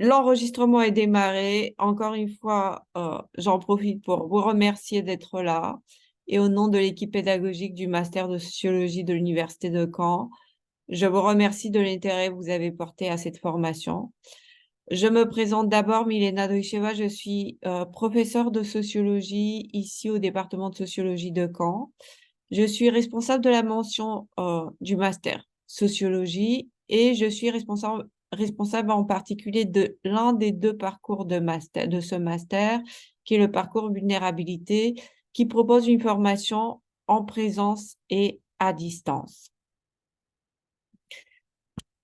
L'enregistrement est démarré. Encore une fois, j'en profite pour vous remercier d'être là. Et au nom de l'équipe pédagogique du master de sociologie de l'Université de Caen, je vous remercie de l'intérêt que vous avez porté à cette formation. Je me présente d'abord, Milena Doicheva, je suis professeure de sociologie ici au département de sociologie de Caen. Je suis responsable de la mention du master sociologie et je suis responsable en particulier de l'un des deux parcours de master, de ce master, qui est le parcours vulnérabilité, qui propose une formation en présence et à distance.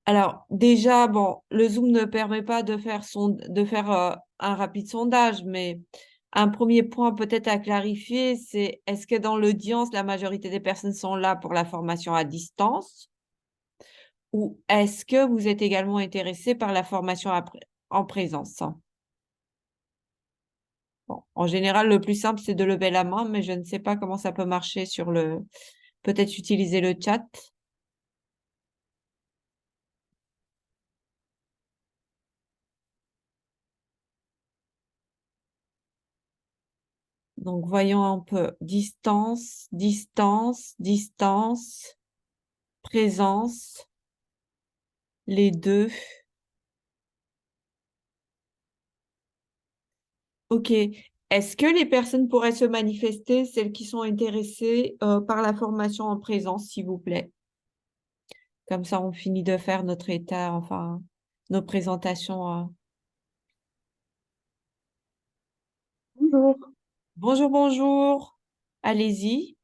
Alors, déjà, bon, le Zoom ne permet pas de faire, un rapide sondage, mais un premier point peut-être à clarifier, c'est est-ce que dans l'audience, la majorité des personnes sont là pour la formation à distance ou est-ce que vous êtes également intéressé par la formation en présence? Bon, en général, le plus simple, c'est de lever la main, mais je ne sais pas comment ça peut marcher sur le... Peut-être utiliser le chat. Donc, voyons un peu. Distance, distance, distance, présence, les deux. OK. Est-ce que les personnes pourraient se manifester, celles qui sont intéressées par la formation en présence, s'il vous plaît? Comme ça, on finit de faire notre état, enfin, nos présentations. Bonjour. Bonjour, bonjour. Allez-y.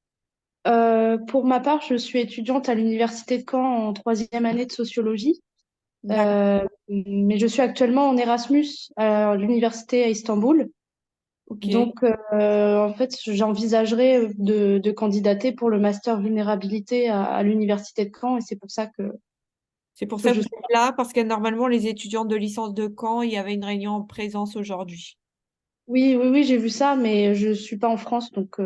Pour ma part, je suis étudiante à l'Université de Caen en troisième année de sociologie, D'accord. mais je suis actuellement en Erasmus à l'université à Istanbul. OK. Donc, en fait, j'envisagerais de candidater pour le master vulnérabilité à l'Université de Caen et c'est pour ça C'est pour que ça que je vous suis... êtes là, parce que normalement, les étudiants de licence de Caen, il y avait une réunion en présence aujourd'hui. Oui, oui, oui, j'ai vu ça, mais je suis pas en France, donc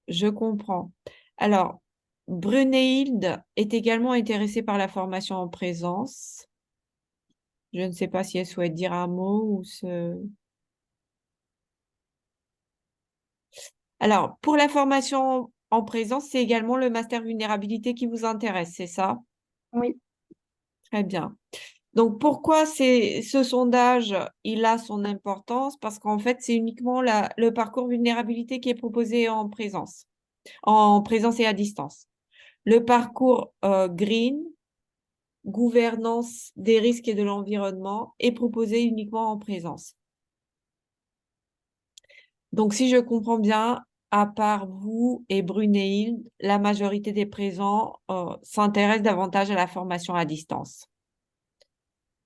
Je comprends. Alors, Brunehilde est également intéressée par la formation en présence. Je ne sais pas si elle souhaite dire un mot ou se... Alors, pour la formation en présence, c'est également le master vulnérabilité qui vous intéresse, c'est ça? oui. Très bien. Donc, pourquoi ce sondage, il a son importance? Parce qu'en fait, c'est uniquement le parcours vulnérabilité qui est proposé en présence et à distance. Le parcours green, gouvernance des risques et de l'environnement, est proposé uniquement en présence. Donc, si je comprends bien, à part vous et Brunehilde, la majorité des présents s'intéressent davantage à la formation à distance.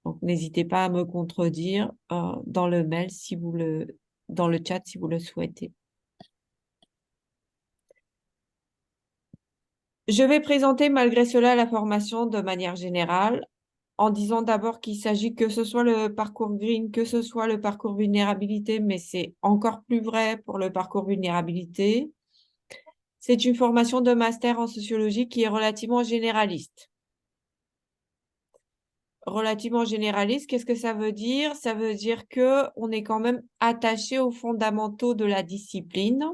Donc, n'hésitez pas à me contredire dans le mail dans le chat si vous le souhaitez. Je vais présenter malgré cela la formation de manière générale en disant d'abord qu'il s'agit que ce soit le parcours green, que ce soit le parcours vulnérabilité, mais c'est encore plus vrai pour le parcours vulnérabilité. C'est une formation de master en sociologie qui est relativement généraliste. Relativement généraliste, qu'est-ce que ça veut dire? Ça veut dire que on est quand même attaché aux fondamentaux de la discipline.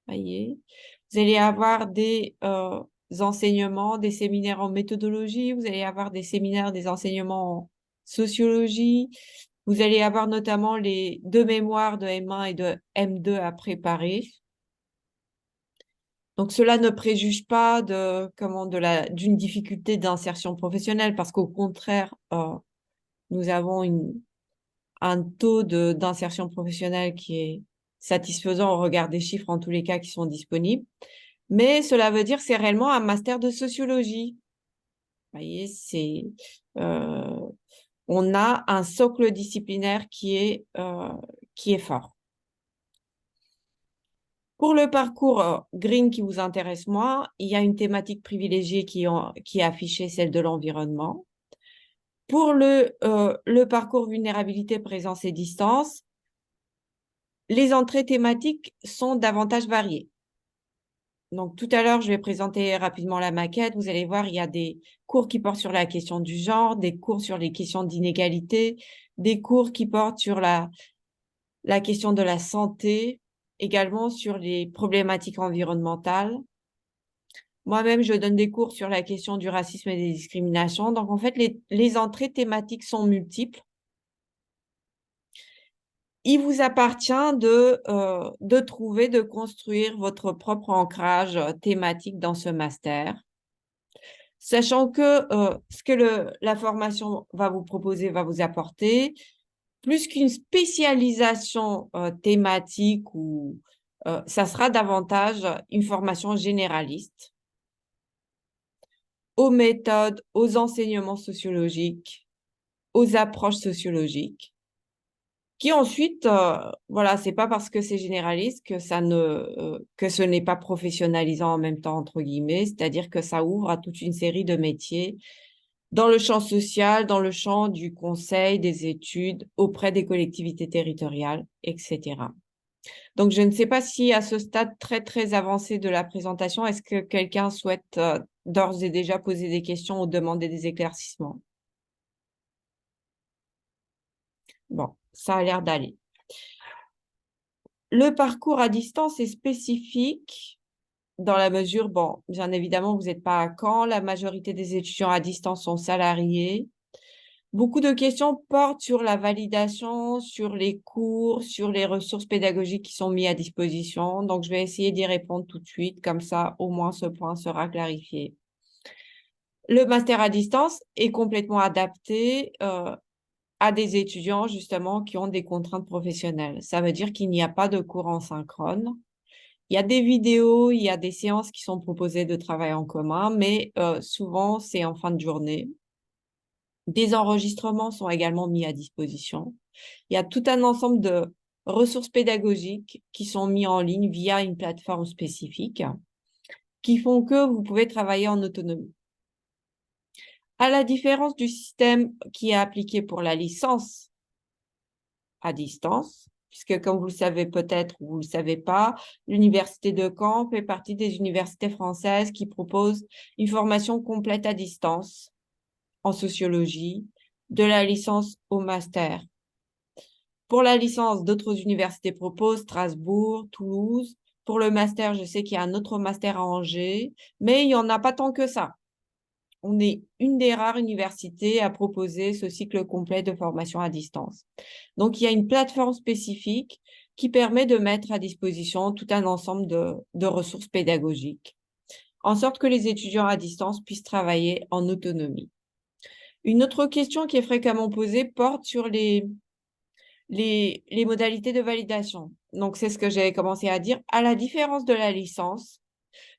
Voyez. Vous allez avoir des enseignements, des séminaires en méthodologie, vous allez avoir des séminaires, des enseignements en sociologie, vous allez avoir notamment les deux mémoires de M1 et de M2 à préparer. Donc, cela ne préjuge pas d'une difficulté d'insertion professionnelle parce qu'au contraire, nous avons un taux d'insertion professionnelle qui est satisfaisant au regard des chiffres en tous les cas qui sont disponibles. Mais cela veut dire que c'est réellement un master de sociologie. Vous voyez, euh, on a un socle disciplinaire qui est fort. Pour le parcours green qui vous intéresse moins, il y a une thématique privilégiée qui est affichée, celle de l'environnement. Pour le parcours vulnérabilité, présence et distance, les entrées thématiques sont davantage variées. Donc, tout à l'heure, je vais présenter rapidement la maquette. Vous allez voir, il y a des cours qui portent sur la question du genre, des cours sur les questions d'inégalité, des cours qui portent sur la question de la santé, également sur les problématiques environnementales. Moi-même, je donne des cours sur la question du racisme et des discriminations. Donc, en fait, les entrées thématiques sont multiples. Il vous appartient de trouver, de construire votre propre ancrage thématique dans ce master, sachant que ce que la formation va vous proposer, va vous apporter, plus qu'une spécialisation thématique, ou ça sera davantage une formation généraliste aux méthodes, aux enseignements sociologiques, aux approches sociologiques, qui ensuite, voilà, c'est pas parce que c'est généraliste que que ce n'est pas professionnalisant en même temps, entre guillemets, c'est-à-dire que ça ouvre à toute une série de métiers dans le champ social, dans le champ du conseil, des études, auprès des collectivités territoriales, etc. Donc, je ne sais pas si à ce stade très, très avancé de la présentation, est-ce que quelqu'un souhaite d'ores et déjà poser des questions ou demander des éclaircissements? Bon, ça a l'air d'aller. Le parcours à distance est spécifique dans la mesure, bon, bien évidemment, vous n'êtes pas à Caen, la majorité des étudiants à distance sont salariés. Beaucoup de questions portent sur la validation, sur les cours, sur les ressources pédagogiques qui sont mises à disposition. Donc, je vais essayer d'y répondre tout de suite, comme ça, au moins, ce point sera clarifié. Le master à distance est complètement adapté à des étudiants, justement, qui ont des contraintes professionnelles. Ça veut dire qu'il n'y a pas de cours en synchrone. Il y a des vidéos, il y a des séances qui sont proposées de travail en commun, mais souvent, c'est en fin de journée. Des enregistrements sont également mis à disposition. Il y a tout un ensemble de ressources pédagogiques qui sont mis en ligne via une plateforme spécifique qui font que vous pouvez travailler en autonomie. À la différence du système qui est appliqué pour la licence à distance, puisque comme vous le savez peut-être ou vous ne le savez pas, l'Université de Caen fait partie des universités françaises qui proposent une formation complète à distance en sociologie, de la licence au master. Pour la licence, d'autres universités proposent Strasbourg, Toulouse. Pour le master, je sais qu'il y a un autre master à Angers, mais il n'y en a pas tant que ça. On est une des rares universités à proposer ce cycle complet de formation à distance. Donc, il y a une plateforme spécifique qui permet de mettre à disposition tout un ensemble de ressources pédagogiques, en sorte que les étudiants à distance puissent travailler en autonomie. Une autre question qui est fréquemment posée porte sur les modalités de validation. Donc, c'est ce que j'avais commencé à dire. À la différence de la licence,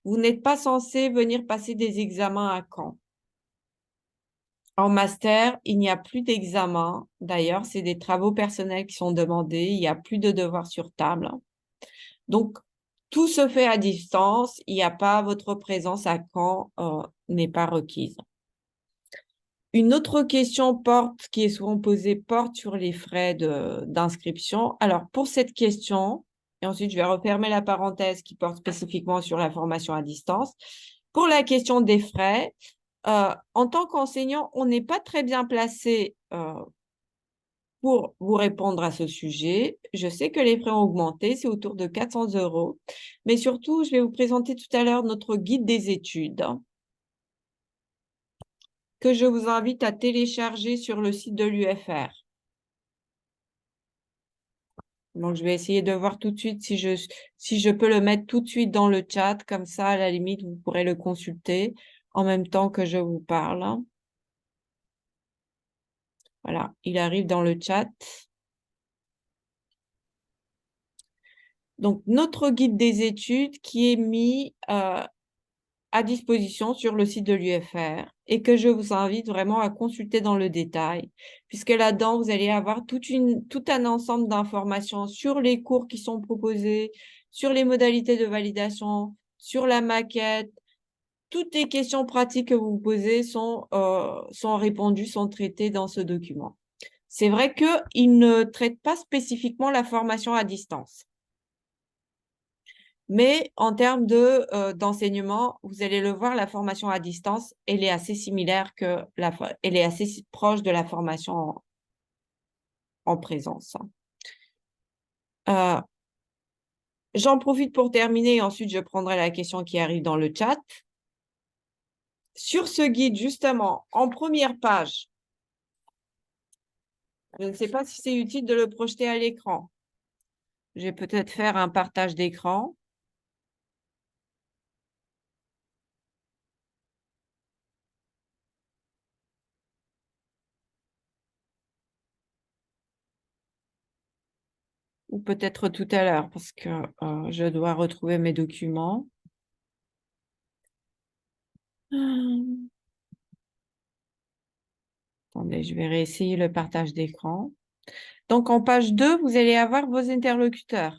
vous n'êtes pas censé venir passer des examens à Caen. En master, il n'y a plus d'examen. D'ailleurs, c'est des travaux personnels qui sont demandés. Il n'y a plus de devoirs sur table. Donc, tout se fait à distance. Il n'y a pas votre présence à Caen n'est pas requise. Une autre question qui est souvent posée, porte sur les frais d'inscription. Alors, pour cette question, et ensuite je vais refermer la parenthèse qui porte spécifiquement sur la formation à distance. Pour la question des frais, en tant qu'enseignant, on n'est pas très bien placé pour vous répondre à ce sujet. Je sais que les frais ont augmenté, c'est autour de 400 €. Mais surtout, je vais vous présenter tout à l'heure notre guide des études que je vous invite à télécharger sur le site de l'UFR. Donc, je vais essayer de voir tout de suite si je peux le mettre tout de suite dans le chat. Comme ça, à la limite, vous pourrez le consulter en même temps que je vous parle. Voilà, il arrive dans le chat. Donc, notre guide des études qui est mis à disposition sur le site de l'UFR et que je vous invite vraiment à consulter dans le détail, puisque là-dedans, vous allez avoir tout un ensemble d'informations sur les cours qui sont proposés, sur les modalités de validation, sur la maquette. Toutes les questions pratiques que vous vous posez sont répondues, sont traitées dans ce document. C'est vrai qu'il ne traite pas spécifiquement la formation à distance. Mais en termes d'enseignement, vous allez le voir, la formation à distance, elle est assez similaire elle est assez proche de la formation en présence. Euh, J'en profite pour terminer, ensuite je prendrai la question qui arrive dans le chat. Sur ce guide, justement, en première page, je ne sais pas si c'est utile de le projeter à l'écran. Je vais peut-être faire un partage d'écran. Ou peut-être tout à l'heure, parce que je dois retrouver mes documents. Attendez, je vais réessayer le partage d'écran. Donc, en page 2, vous allez avoir vos interlocuteurs.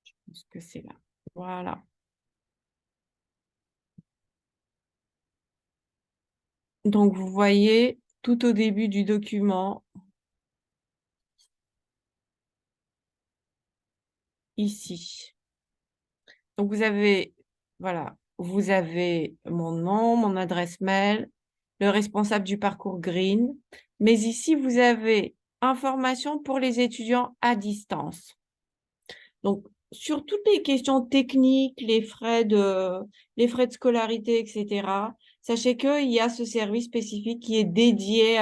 Je pense que c'est là. Voilà. Donc, vous voyez tout au début du document, ici. Donc, voilà, vous avez mon nom, mon adresse mail, le responsable du parcours Green. Mais ici, vous avez information pour les étudiants à distance. Donc, sur toutes les questions techniques, les frais de scolarité, etc., sachez qu'il y a ce service spécifique qui est dédié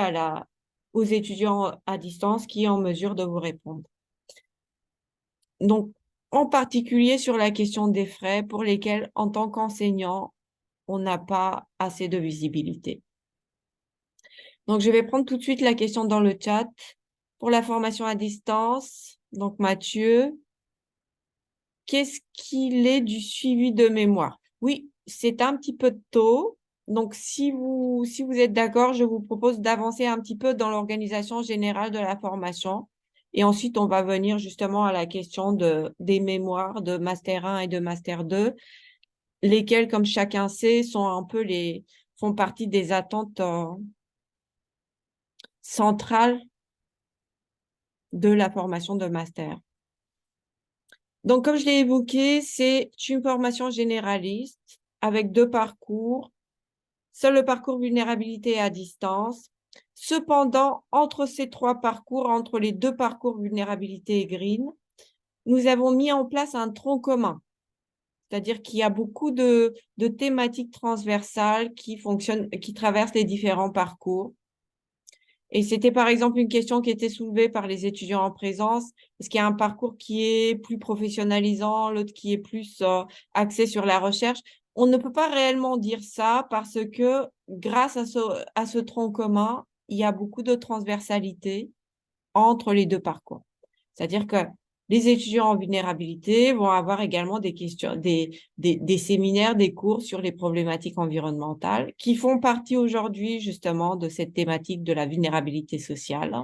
aux étudiants à distance qui est en mesure de vous répondre. Donc, en particulier sur la question des frais pour lesquels, en tant qu'enseignant, on n'a pas assez de visibilité. Donc, je vais prendre tout de suite la question dans le chat. Pour la formation à distance, donc Mathieu, qu'est-ce qu'il est du suivi de mémoire? Oui, c'est un petit peu tôt. Donc, si vous êtes d'accord, je vous propose d'avancer un petit peu dans l'organisation générale de la formation. Et ensuite, on va venir justement à la question des mémoires de Master 1 et de Master 2, lesquelles, comme chacun sait, font partie des attentes centrales de la formation de Master. Donc, comme je l'ai évoqué, c'est une formation généraliste avec 2 parcours. Seul le parcours vulnérabilité à distance. Cependant, entre ces 3 parcours, entre les 2 parcours vulnérabilité et green, nous avons mis en place un tronc commun. C'est-à-dire qu'il y a beaucoup de thématiques transversales qui traversent les différents parcours. Et c'était par exemple une question qui était soulevée par les étudiants en présence. Est-ce qu'il y a un parcours qui est plus professionnalisant, l'autre qui est plus axé sur la recherche? On ne peut pas réellement dire ça parce que grâce à ce tronc commun, il y a beaucoup de transversalité entre les 2 parcours. C'est-à-dire que les étudiants en vulnérabilité vont avoir également des questions, des séminaires, des cours sur les problématiques environnementales qui font partie aujourd'hui justement de cette thématique de la vulnérabilité sociale.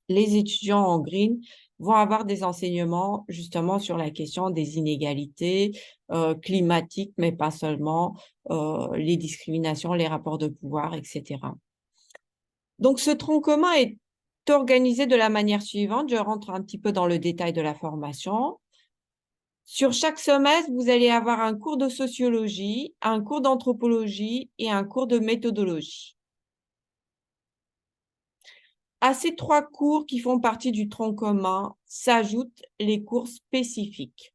Les étudiants en green vont avoir des enseignements justement sur la question des inégalités climatiques, mais pas seulement, les discriminations, les rapports de pouvoir, etc. Donc, ce tronc commun est organisé de la manière suivante. Je rentre un petit peu dans le détail de la formation. Sur chaque semestre, vous allez avoir un cours de sociologie, un cours d'anthropologie et un cours de méthodologie. À ces 3 cours qui font partie du tronc commun s'ajoutent les cours spécifiques.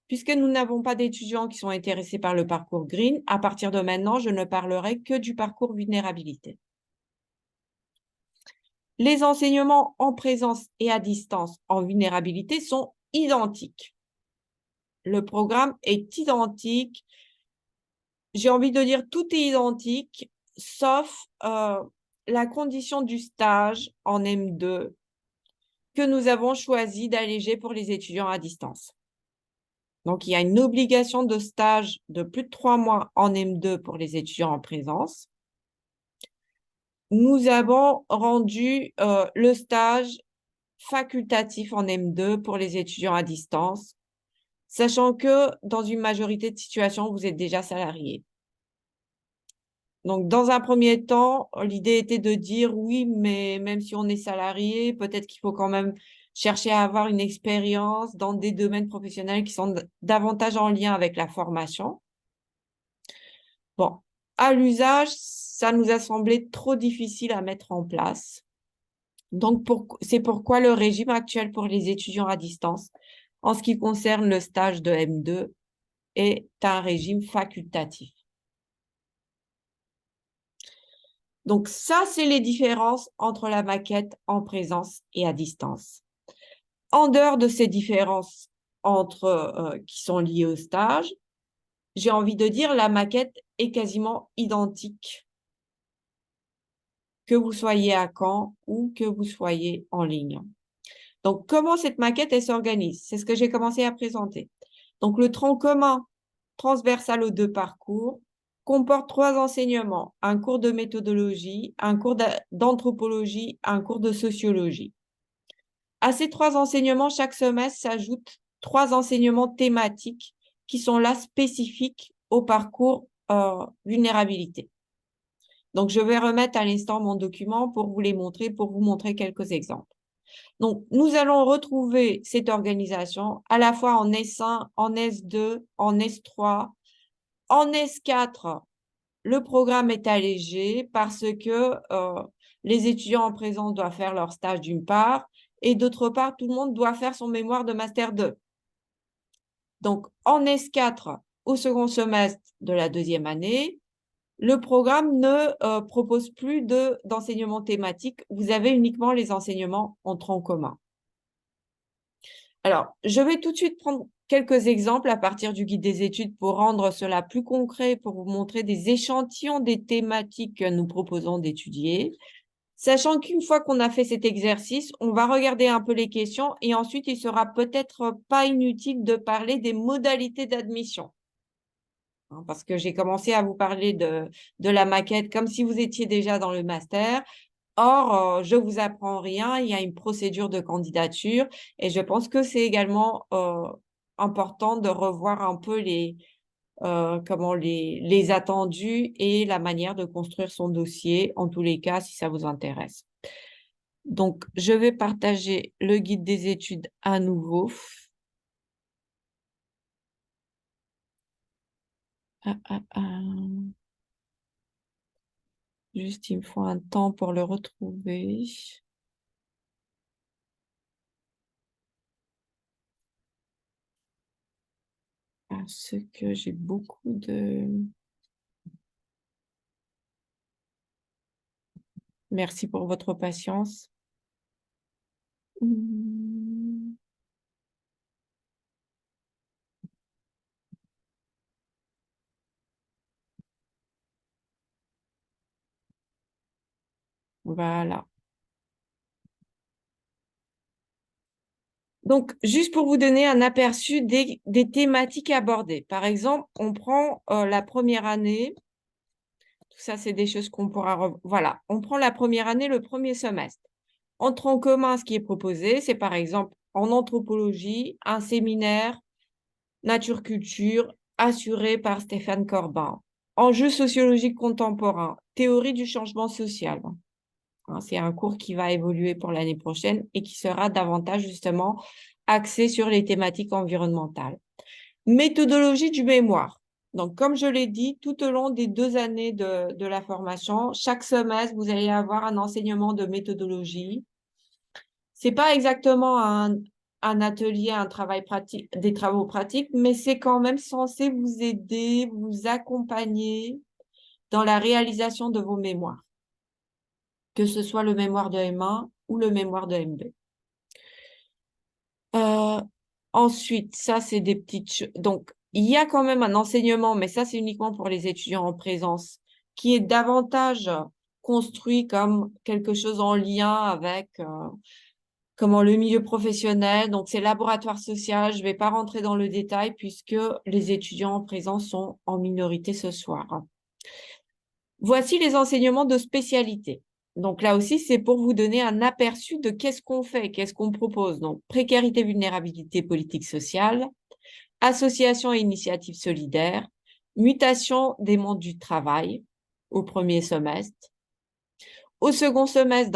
Puisque nous n'avons pas d'étudiants qui sont intéressés par le parcours Green, à partir de maintenant, je ne parlerai que du parcours vulnérabilité. Les enseignements en présence et à distance en vulnérabilité sont identiques. Le programme est identique. J'ai envie de dire tout est identique, sauf la condition du stage en M2 que nous avons choisi d'alléger pour les étudiants à distance. Donc, il y a une obligation de stage de plus de 3 mois en M2 pour les étudiants en présence. Nous avons rendu le stage facultatif en M2 pour les étudiants à distance. sachant que dans une majorité de situations, vous êtes déjà salarié. Donc, dans un premier temps, l'idée était de dire oui, mais même si on est salarié, peut-être qu'il faut quand même chercher à avoir une expérience dans des domaines professionnels qui sont davantage en lien avec la formation. Bon, à l'usage, ça nous a semblé trop difficile à mettre en place. Donc, c'est pourquoi le régime actuel pour les étudiants à distance, en ce qui concerne le stage de M2, est un régime facultatif. Donc, ça, c'est les différences entre la maquette en présence et à distance. En dehors de ces différences qui sont liées au stage, j'ai envie de dire la maquette est quasiment identique, que vous soyez à Caen ou que vous soyez en ligne. Donc, comment cette maquette, elle s'organise? C'est ce que j'ai commencé à présenter. Donc, le tronc commun transversal aux deux parcours comporte 3 enseignements, un cours de méthodologie, un cours d'anthropologie, un cours de sociologie. À ces 3 enseignements, chaque semestre s'ajoutent 3 enseignements thématiques qui sont là spécifiques au parcours vulnérabilité. Donc, je vais remettre à l'instant mon document pour vous les montrer, pour vous montrer quelques exemples. Donc, nous allons retrouver cette organisation à la fois en S1, en S2, en S3. En S4, le programme est allégé parce que les étudiants en présence doivent faire leur stage d'une part et d'autre part, tout le monde doit faire son mémoire de Master 2. Donc, en S4, au second semestre de la deuxième année, le programme ne propose plus d'enseignement thématique. Vous avez uniquement les enseignements en tronc commun. Alors, je vais tout de suite prendre quelques exemples à partir du guide des études pour rendre cela plus concret, pour vous montrer des échantillons des thématiques que nous proposons d'étudier. Sachant qu'une fois qu'on a fait cet exercice, on va regarder un peu les questions et ensuite, il sera peut-être pas inutile de parler des modalités d'admission. Parce que j'ai commencé à vous parler de la maquette comme si vous étiez déjà dans le master. Or, je ne vous apprends rien, il y a une procédure de candidature et je pense que c'est également important de revoir un peu les attendus et la manière de construire son dossier, en tous les cas, si ça vous intéresse. Donc, je vais partager le guide des études à nouveau. Juste, il me faut un temps pour le retrouver. Parce que j'ai beaucoup de... Merci pour votre patience. Voilà. Donc, juste pour vous donner un aperçu des thématiques abordées. Par exemple, on prend la première année. Tout ça, c'est des choses qu'on pourra... Voilà, on prend la première année, le premier semestre. En tronc commun, ce qui est proposé, c'est par exemple en anthropologie, un séminaire nature-culture assuré par Stéphane Corbin. Enjeux sociologiques contemporains, théorie du changement social. C'est un cours qui va évoluer pour l'année prochaine et qui sera davantage justement axé sur les thématiques environnementales. Méthodologie du mémoire. Donc, comme je l'ai dit, tout au long des 2 années de la formation, chaque semestre, vous allez avoir un enseignement de méthodologie. Ce n'est pas exactement un atelier, un travail pratique, des travaux pratiques, mais c'est quand même censé vous aider, vous accompagner dans la réalisation de vos mémoires, que ce soit le mémoire de M1 ou le mémoire de M2. Ensuite, ça, c'est des petites choses. Donc, il y a quand même un enseignement, mais ça, c'est uniquement pour les étudiants en présence, qui est davantage construit comme quelque chose en lien avec comment le milieu professionnel. Donc, c'est laboratoire social. Je ne vais pas rentrer dans le détail puisque les étudiants en présence sont en minorité ce soir. Voici les enseignements de spécialité. Donc là aussi, c'est pour vous donner un aperçu de qu'est-ce qu'on fait, qu'est-ce qu'on propose. Donc, précarité, vulnérabilité politique sociale, association et initiative solidaire, mutation des mondes du travail au premier semestre. Au second semestre,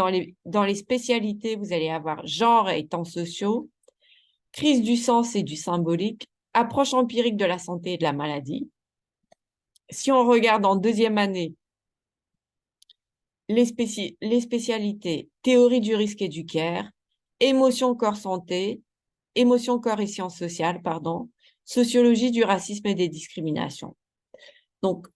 dans les spécialités, vous allez avoir genre et temps sociaux, crise du sens et du symbolique, approche empirique de la santé et de la maladie. Si on regarde en deuxième année, les spécialités théorie du risque et du care, émotion, corps, santé, émotion, corps et sciences sociales, pardon, sociologie du racisme et des discriminations. Donc,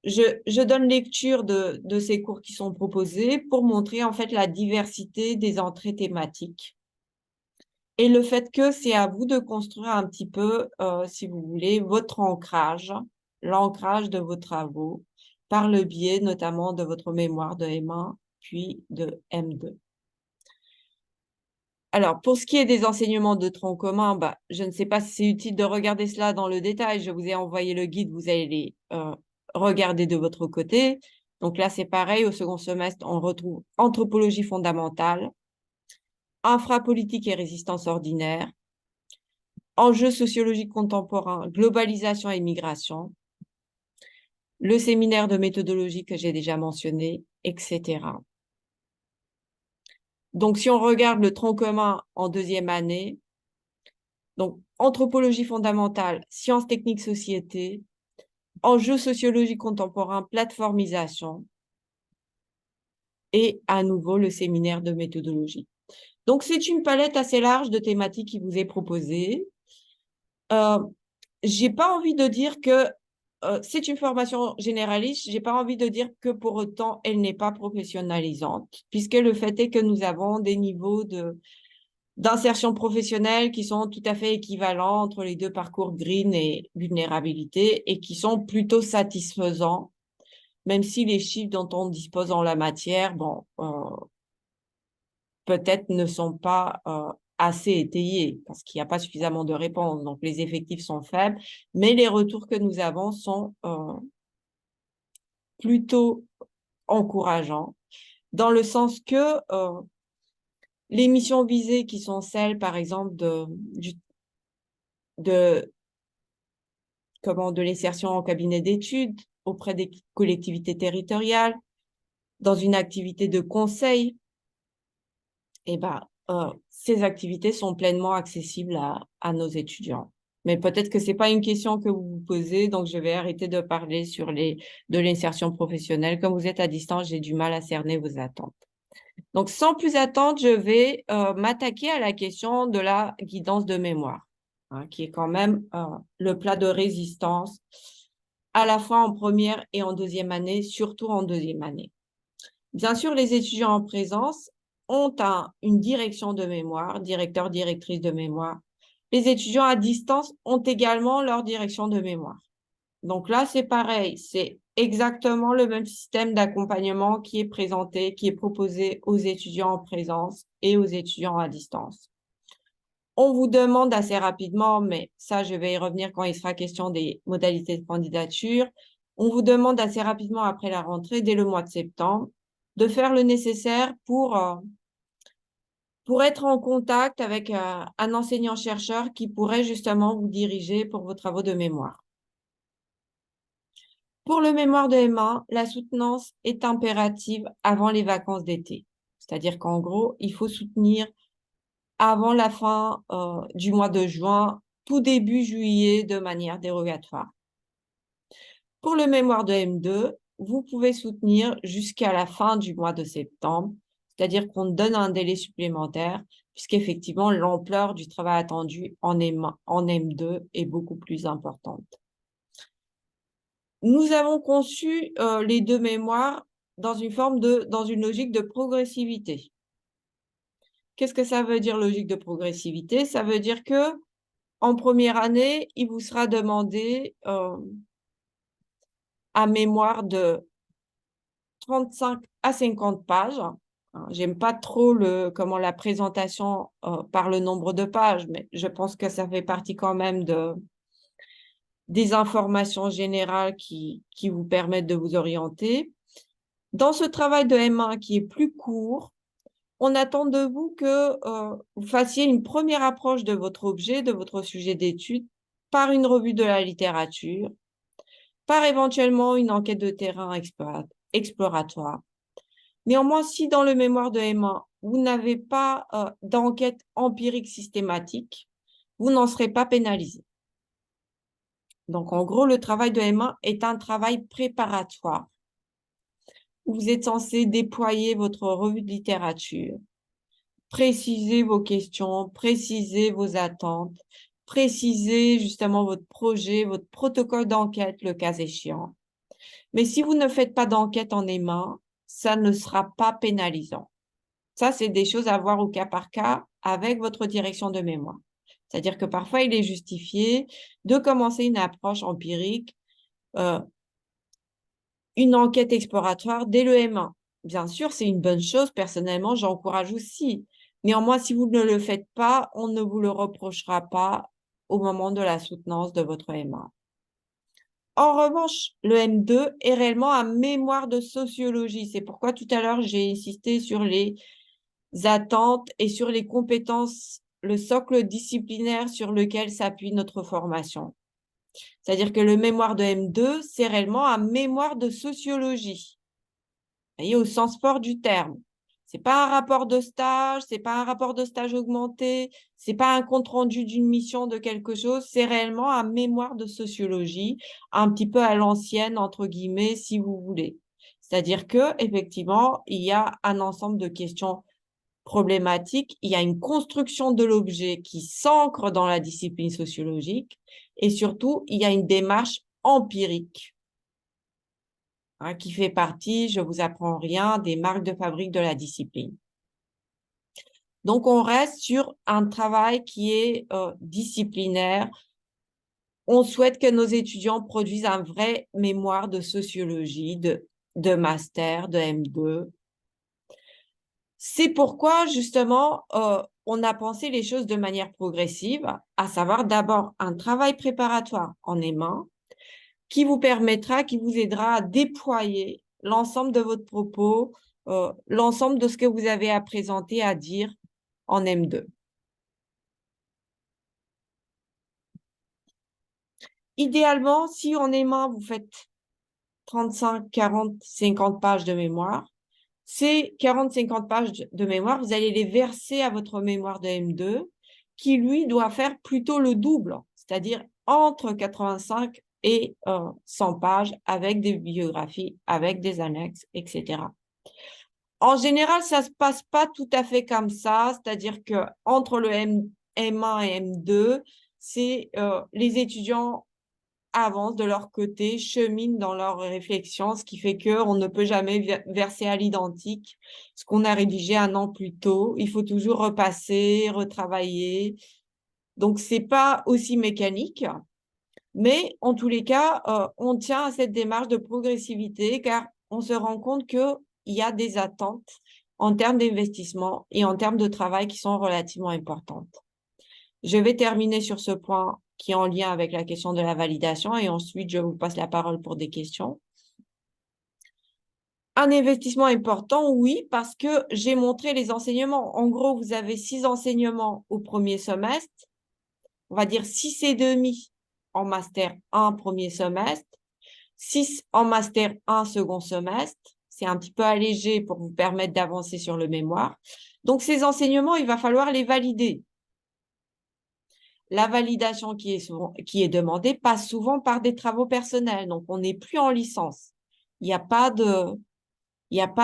je donne lecture de ces cours qui sont proposés pour montrer en fait la diversité des entrées thématiques et le fait que c'est à vous de construire un petit peu, si vous voulez, votre ancrage, l'ancrage de vos travaux par le biais notamment de votre mémoire de M1 puis de M2. Alors, pour ce qui est des enseignements de tronc commun, bah, je ne sais pas si c'est utile de regarder cela dans le détail. Je vous ai envoyé le guide, vous allez les regarder de votre côté. Donc là, c'est pareil. Au second semestre, on retrouve anthropologie fondamentale, infrapolitique et résistance ordinaire, enjeux sociologiques contemporains, globalisation et migration, le séminaire de méthodologie que j'ai déjà mentionné, etc. Donc, si on regarde le tronc commun en deuxième année, donc anthropologie fondamentale, sciences techniques société, enjeux sociologiques contemporains, plateformisation, et à nouveau le séminaire de méthodologie. Donc, c'est une palette assez large de thématiques qui vous est proposée. J'ai pas envie de dire que c'est une formation généraliste, j'ai pas envie de dire que pour autant elle n'est pas professionnalisante, puisque le fait est que nous avons des niveaux d'insertion professionnelle qui sont tout à fait équivalents entre les deux parcours green et vulnérabilité et qui sont plutôt satisfaisants, même si les chiffres dont on dispose en la matière, bon, peut-être ne sont pas assez étayés parce qu'il n'y a pas suffisamment de réponses. Donc, les effectifs sont faibles, mais les retours que nous avons sont plutôt encourageants, dans le sens que les missions visées, qui sont celles, par exemple, de, de l'insertion en cabinet d'études auprès des collectivités territoriales, dans une activité de conseil, eh ben, ces activités sont pleinement accessibles à nos étudiants. Mais peut-être que c'est pas une question que vous vous posez, donc je vais arrêter de parler de l'insertion professionnelle. Comme vous êtes à distance, j'ai du mal à cerner vos attentes. Donc, sans plus attendre, je vais m'attaquer à la question de la guidance de mémoire, hein, qui est quand même le plat de résistance à la fois en première et en deuxième année, surtout en deuxième année. Bien sûr, les étudiants en présence ont une direction de mémoire, directeur, directrice de mémoire. Les étudiants à distance ont également leur direction de mémoire. Donc là, c'est pareil, c'est exactement le même système d'accompagnement qui est présenté, qui est proposé aux étudiants en présence et aux étudiants à distance. On vous demande assez rapidement, mais ça, je vais y revenir quand il sera question des modalités de candidature. On vous demande assez rapidement après la rentrée, dès le mois de septembre, de faire le nécessaire pour être en contact avec un enseignant-chercheur qui pourrait justement vous diriger pour vos travaux de mémoire. Pour le mémoire de M1, la soutenance est impérative avant les vacances d'été. C'est-à-dire qu'en gros, il faut soutenir avant la fin du mois de juin, tout début juillet de manière dérogatoire. Pour le mémoire de M2, vous pouvez soutenir jusqu'à la fin du mois de septembre, c'est-à-dire qu'on donne un délai supplémentaire, puisqu'effectivement, l'ampleur du travail attendu en M2 est beaucoup plus importante. Nous avons conçu les deux mémoires dans une logique de progressivité. Qu'est-ce que ça veut dire, logique de progressivité? Ça veut dire que en première année, il vous sera demandé un mémoire de 35 à 50 pages. J'aime pas trop la présentation par le nombre de pages, mais je pense que ça fait partie quand même des informations générales qui vous permettent de vous orienter. Dans ce travail de M1 qui est plus court, on attend de vous que vous fassiez une première approche de votre objet, de votre sujet d'étude, par une revue de la littérature, par éventuellement une enquête de terrain exploratoire. Néanmoins, si dans le mémoire de M1, vous n'avez pas d'enquête empirique systématique, vous n'en serez pas pénalisé. Donc, en gros, le travail de M1 est un travail préparatoire. Vous êtes censé déployer votre revue de littérature, préciser vos questions, préciser vos attentes, préciser justement votre projet, votre protocole d'enquête, le cas échéant. Mais si vous ne faites pas d'enquête en M1, ça ne sera pas pénalisant. Ça, c'est des choses à voir au cas par cas avec votre direction de mémoire. C'est-à-dire que parfois, il est justifié de commencer une approche empirique, une enquête exploratoire dès le M1. Bien sûr, c'est une bonne chose. Personnellement, j'encourage aussi. Néanmoins, si vous ne le faites pas, on ne vous le reprochera pas au moment de la soutenance de votre M1. En revanche, le M2 est réellement un mémoire de sociologie. C'est pourquoi tout à l'heure, j'ai insisté sur les attentes et sur les compétences, le socle disciplinaire sur lequel s'appuie notre formation. C'est-à-dire que le mémoire de M2, c'est réellement un mémoire de sociologie. Vous voyez, au sens fort du terme. C'est pas un rapport de stage, c'est pas un rapport de stage augmenté, c'est pas un compte-rendu d'une mission de quelque chose, c'est réellement un mémoire de sociologie, un petit peu à l'ancienne, entre guillemets, si vous voulez. C'est-à-dire que, effectivement, il y a un ensemble de questions problématique, il y a une construction de l'objet qui s'ancre dans la discipline sociologique et surtout, il y a une démarche empirique qui fait partie, je vous apprends rien, des marques de fabrique de la discipline. Donc, on reste sur un travail qui est disciplinaire. On souhaite que nos étudiants produisent un vrai mémoire de sociologie, de master, de M2. C'est pourquoi, justement, on a pensé les choses de manière progressive, à savoir d'abord un travail préparatoire en aimant, qui vous permettra, qui vous aidera à déployer l'ensemble de votre propos, l'ensemble de ce que vous avez à présenter, à dire en M2. Idéalement, si en aimant, vous faites 35, 40, 50 pages de mémoire, ces 40-50 pages de mémoire, vous allez les verser à votre mémoire de M2, qui, lui, doit faire plutôt le double, c'est-à-dire entre 85 et 100 pages avec des bibliographies, avec des annexes, etc. En général, ça ne se passe pas tout à fait comme ça, c'est-à-dire que entre le M1 et M2, c'est les étudiants avancent de leur côté, cheminent dans leur réflexion, ce qui fait qu'on ne peut jamais verser à l'identique ce qu'on a rédigé un an plus tôt. Il faut toujours repasser, retravailler. Donc, c'est pas aussi mécanique, mais en tous les cas, on tient à cette démarche de progressivité car on se rend compte qu'il y a des attentes en termes d'investissement et en termes de travail qui sont relativement importantes. Je vais terminer sur ce point qui est en lien avec la question de la validation et ensuite je vous passe la parole pour des questions. Un investissement important, oui, parce que j'ai montré les enseignements. En gros, vous avez 6 enseignements au premier semestre, on va dire 6 et demi en master 1 premier semestre, 6 en master 1 second semestre. C'est un petit peu allégé pour vous permettre d'avancer sur le mémoire. Donc, ces enseignements, il va falloir les valider. La validation qui est demandée passe souvent par des travaux personnels. Donc, on n'est plus en licence. Il n'y a pas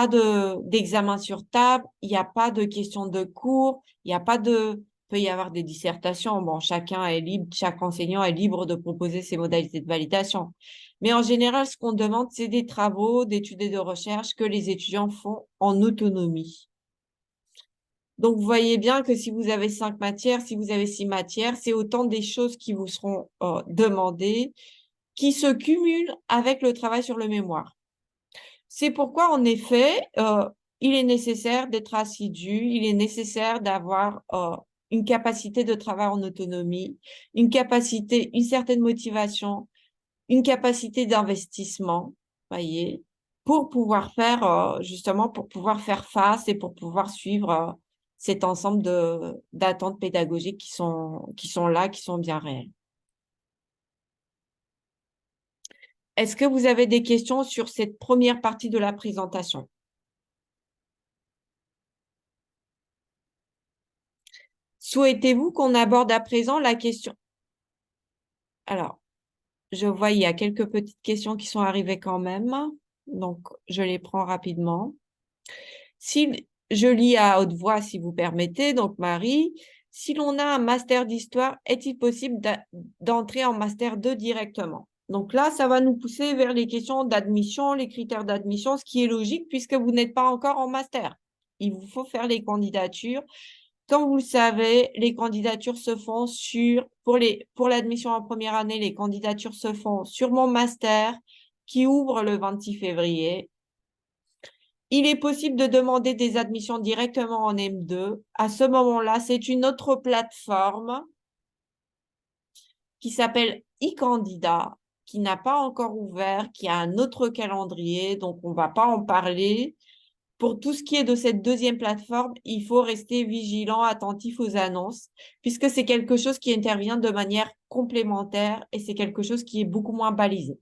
d'examen sur table, il n'y a pas de questions de cours, il n'y a pas de, peut y avoir des dissertations. Bon, chacun est libre, chaque enseignant est libre de proposer ses modalités de validation. Mais en général, ce qu'on demande, c'est des travaux d'études et de recherche que les étudiants font en autonomie. Donc, vous voyez bien que si vous avez 5 matières, si vous avez 6 matières, c'est autant des choses qui vous seront demandées, qui se cumulent avec le travail sur le mémoire. C'est pourquoi, en effet, il est nécessaire d'être assidu, il est nécessaire d'avoir une capacité de travail en autonomie, une certaine motivation, une capacité d'investissement, voyez, pour pouvoir faire, justement, pour pouvoir faire face et pour pouvoir suivre cet ensemble d'attentes pédagogiques qui sont là, qui sont bien réelles. Est-ce que vous avez des questions sur cette première partie de la présentation? Souhaitez-vous qu'on aborde à présent la question? Alors, je vois, il y a quelques petites questions qui sont arrivées quand même. Donc, je les prends rapidement. Si je lis à haute voix, si vous permettez, donc Marie, si l'on a un master d'histoire, est-il possible d'entrer en master 2 directement? Donc là, ça va nous pousser vers les questions d'admission, les critères d'admission, ce qui est logique puisque vous n'êtes pas encore en master. Il vous faut faire les candidatures. Comme vous le savez, les candidatures se font pour l'admission en première année, les candidatures se font sur mon master qui ouvre le 26 février. Il est possible de demander des admissions directement en M2. À ce moment-là, c'est une autre plateforme qui s'appelle e-candidat, qui n'a pas encore ouvert, qui a un autre calendrier, donc on ne va pas en parler. Pour tout ce qui est de cette deuxième plateforme, il faut rester vigilant, attentif aux annonces, puisque c'est quelque chose qui intervient de manière complémentaire et c'est quelque chose qui est beaucoup moins balisé.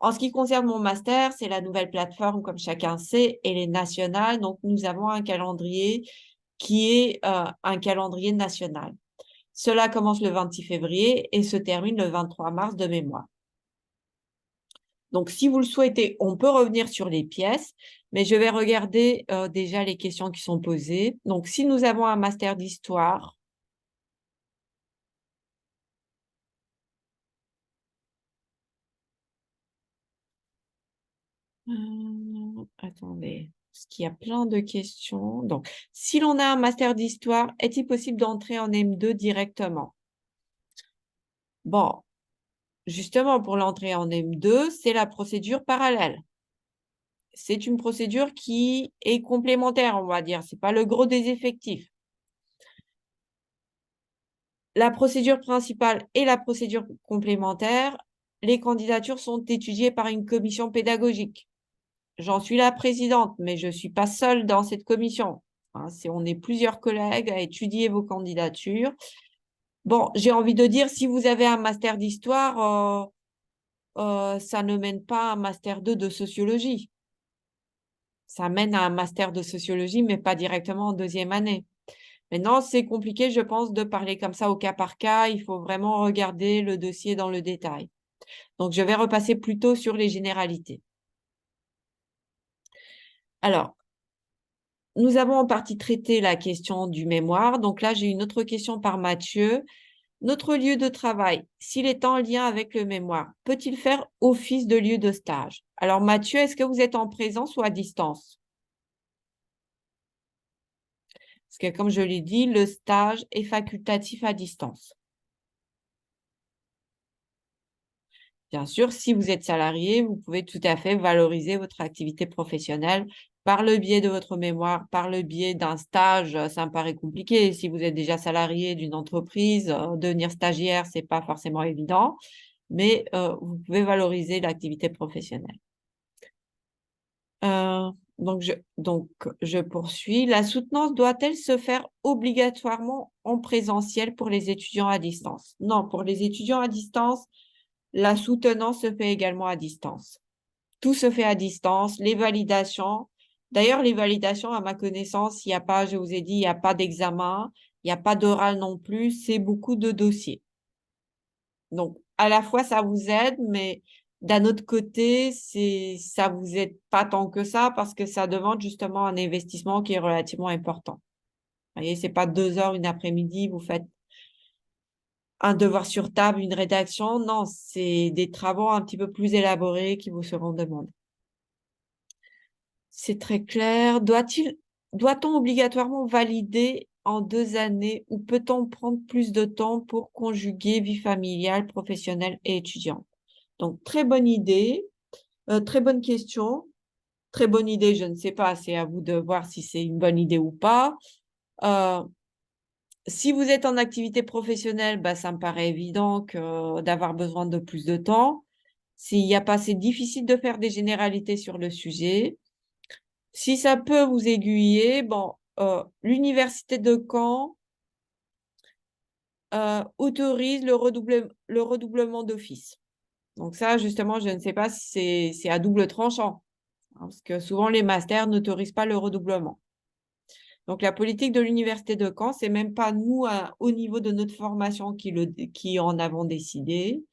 En ce qui concerne mon master, c'est la nouvelle plateforme, comme chacun sait, elle est nationale. Donc, nous avons un calendrier qui est un calendrier national. Cela commence le 26 février et se termine le 23 mars de mémoire. Donc, si vous le souhaitez, on peut revenir sur les pièces, mais je vais regarder déjà les questions qui sont posées. Donc, si nous avons un master d'histoire, attendez, parce qu'il y a plein de questions. Donc, si l'on a un master d'histoire, est-il possible d'entrer en M2 directement? Bon, justement, pour l'entrée en M2, c'est la procédure parallèle. C'est une procédure qui est complémentaire, on va dire. Ce n'est pas le gros des effectifs. La procédure principale et la procédure complémentaire, les candidatures sont étudiées par une commission pédagogique. J'en suis la présidente, mais je ne suis pas seule dans cette commission. Hein, on est plusieurs collègues à étudier vos candidatures. Bon, j'ai envie de dire, si vous avez un master d'histoire, ça ne mène pas à un master 2 de sociologie. Ça mène à un master de sociologie, mais pas directement en deuxième année. Maintenant, c'est compliqué, je pense, de parler comme ça au cas par cas. Il faut vraiment regarder le dossier dans le détail. Donc, je vais repasser plutôt sur les généralités. Alors, nous avons en partie traité la question du mémoire. Donc là, j'ai une autre question par Mathieu. Notre lieu de travail, s'il est en lien avec le mémoire, peut-il faire office de lieu de stage? Alors, Mathieu, est-ce que vous êtes en présence ou à distance? Parce que, comme je l'ai dit, le stage est facultatif à distance. Bien sûr, si vous êtes salarié, vous pouvez tout à fait valoriser votre activité professionnelle par le biais de votre mémoire, par le biais d'un stage. Ça me paraît compliqué. Si vous êtes déjà salarié d'une entreprise, devenir stagiaire, ce n'est pas forcément évident, mais vous pouvez valoriser l'activité professionnelle. Donc, je poursuis. La soutenance doit-elle se faire obligatoirement en présentiel pour les étudiants à distance? Non, pour les étudiants à distance, la soutenance se fait également à distance. Tout se fait à distance, les validations. D'ailleurs, les validations, à ma connaissance, il n'y a pas, je vous ai dit, il n'y a pas d'examen, il n'y a pas d'oral non plus, c'est beaucoup de dossiers. Donc, à la fois, ça vous aide, mais d'un autre côté, ça vous aide pas tant que ça parce que ça demande justement un investissement qui est relativement important. Vous voyez, c'est pas 2 heures une après-midi, vous faites un devoir sur table, une rédaction. Non, c'est des travaux un petit peu plus élaborés qui vous seront demandés. C'est très clair. Doit-on obligatoirement valider en 2 années ou peut-on prendre plus de temps pour conjuguer vie familiale, professionnelle et étudiante? Donc, très bonne idée, très bonne question. Très bonne idée, je ne sais pas, c'est à vous de voir si c'est une bonne idée ou pas. Si vous êtes en activité professionnelle, bah, ça me paraît évident d'avoir besoin de plus de temps. S'il n'y a pas, c'est difficile de faire des généralités sur le sujet. Si ça peut vous aiguiller, bon, l'Université de Caen autorise le redoublement d'office. Donc ça, justement, je ne sais pas si c'est à double tranchant, hein, parce que souvent les masters n'autorisent pas le redoublement. Donc la politique de l'Université de Caen, c'est même pas nous, au niveau de notre formation, qui en avons décidé.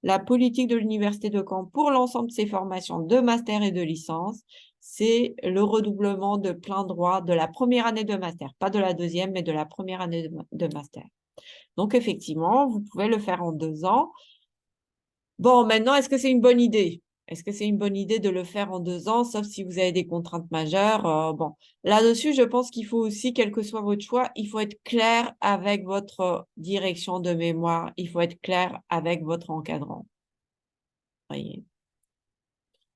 La politique de l'Université de Caen pour l'ensemble de ses formations de master et de licence, c'est le redoublement de plein droit de la première année de master, pas de la deuxième, mais de la première année de master. Donc effectivement, vous pouvez le faire en 2 ans. Bon, maintenant, est-ce que c'est une bonne idée? Est-ce que c'est une bonne idée de le faire en 2 ans, sauf si vous avez des contraintes majeures? Bon, là-dessus, je pense qu'il faut aussi, quel que soit votre choix, il faut être clair avec votre direction de mémoire. Il faut être clair avec votre encadrant. Voyez.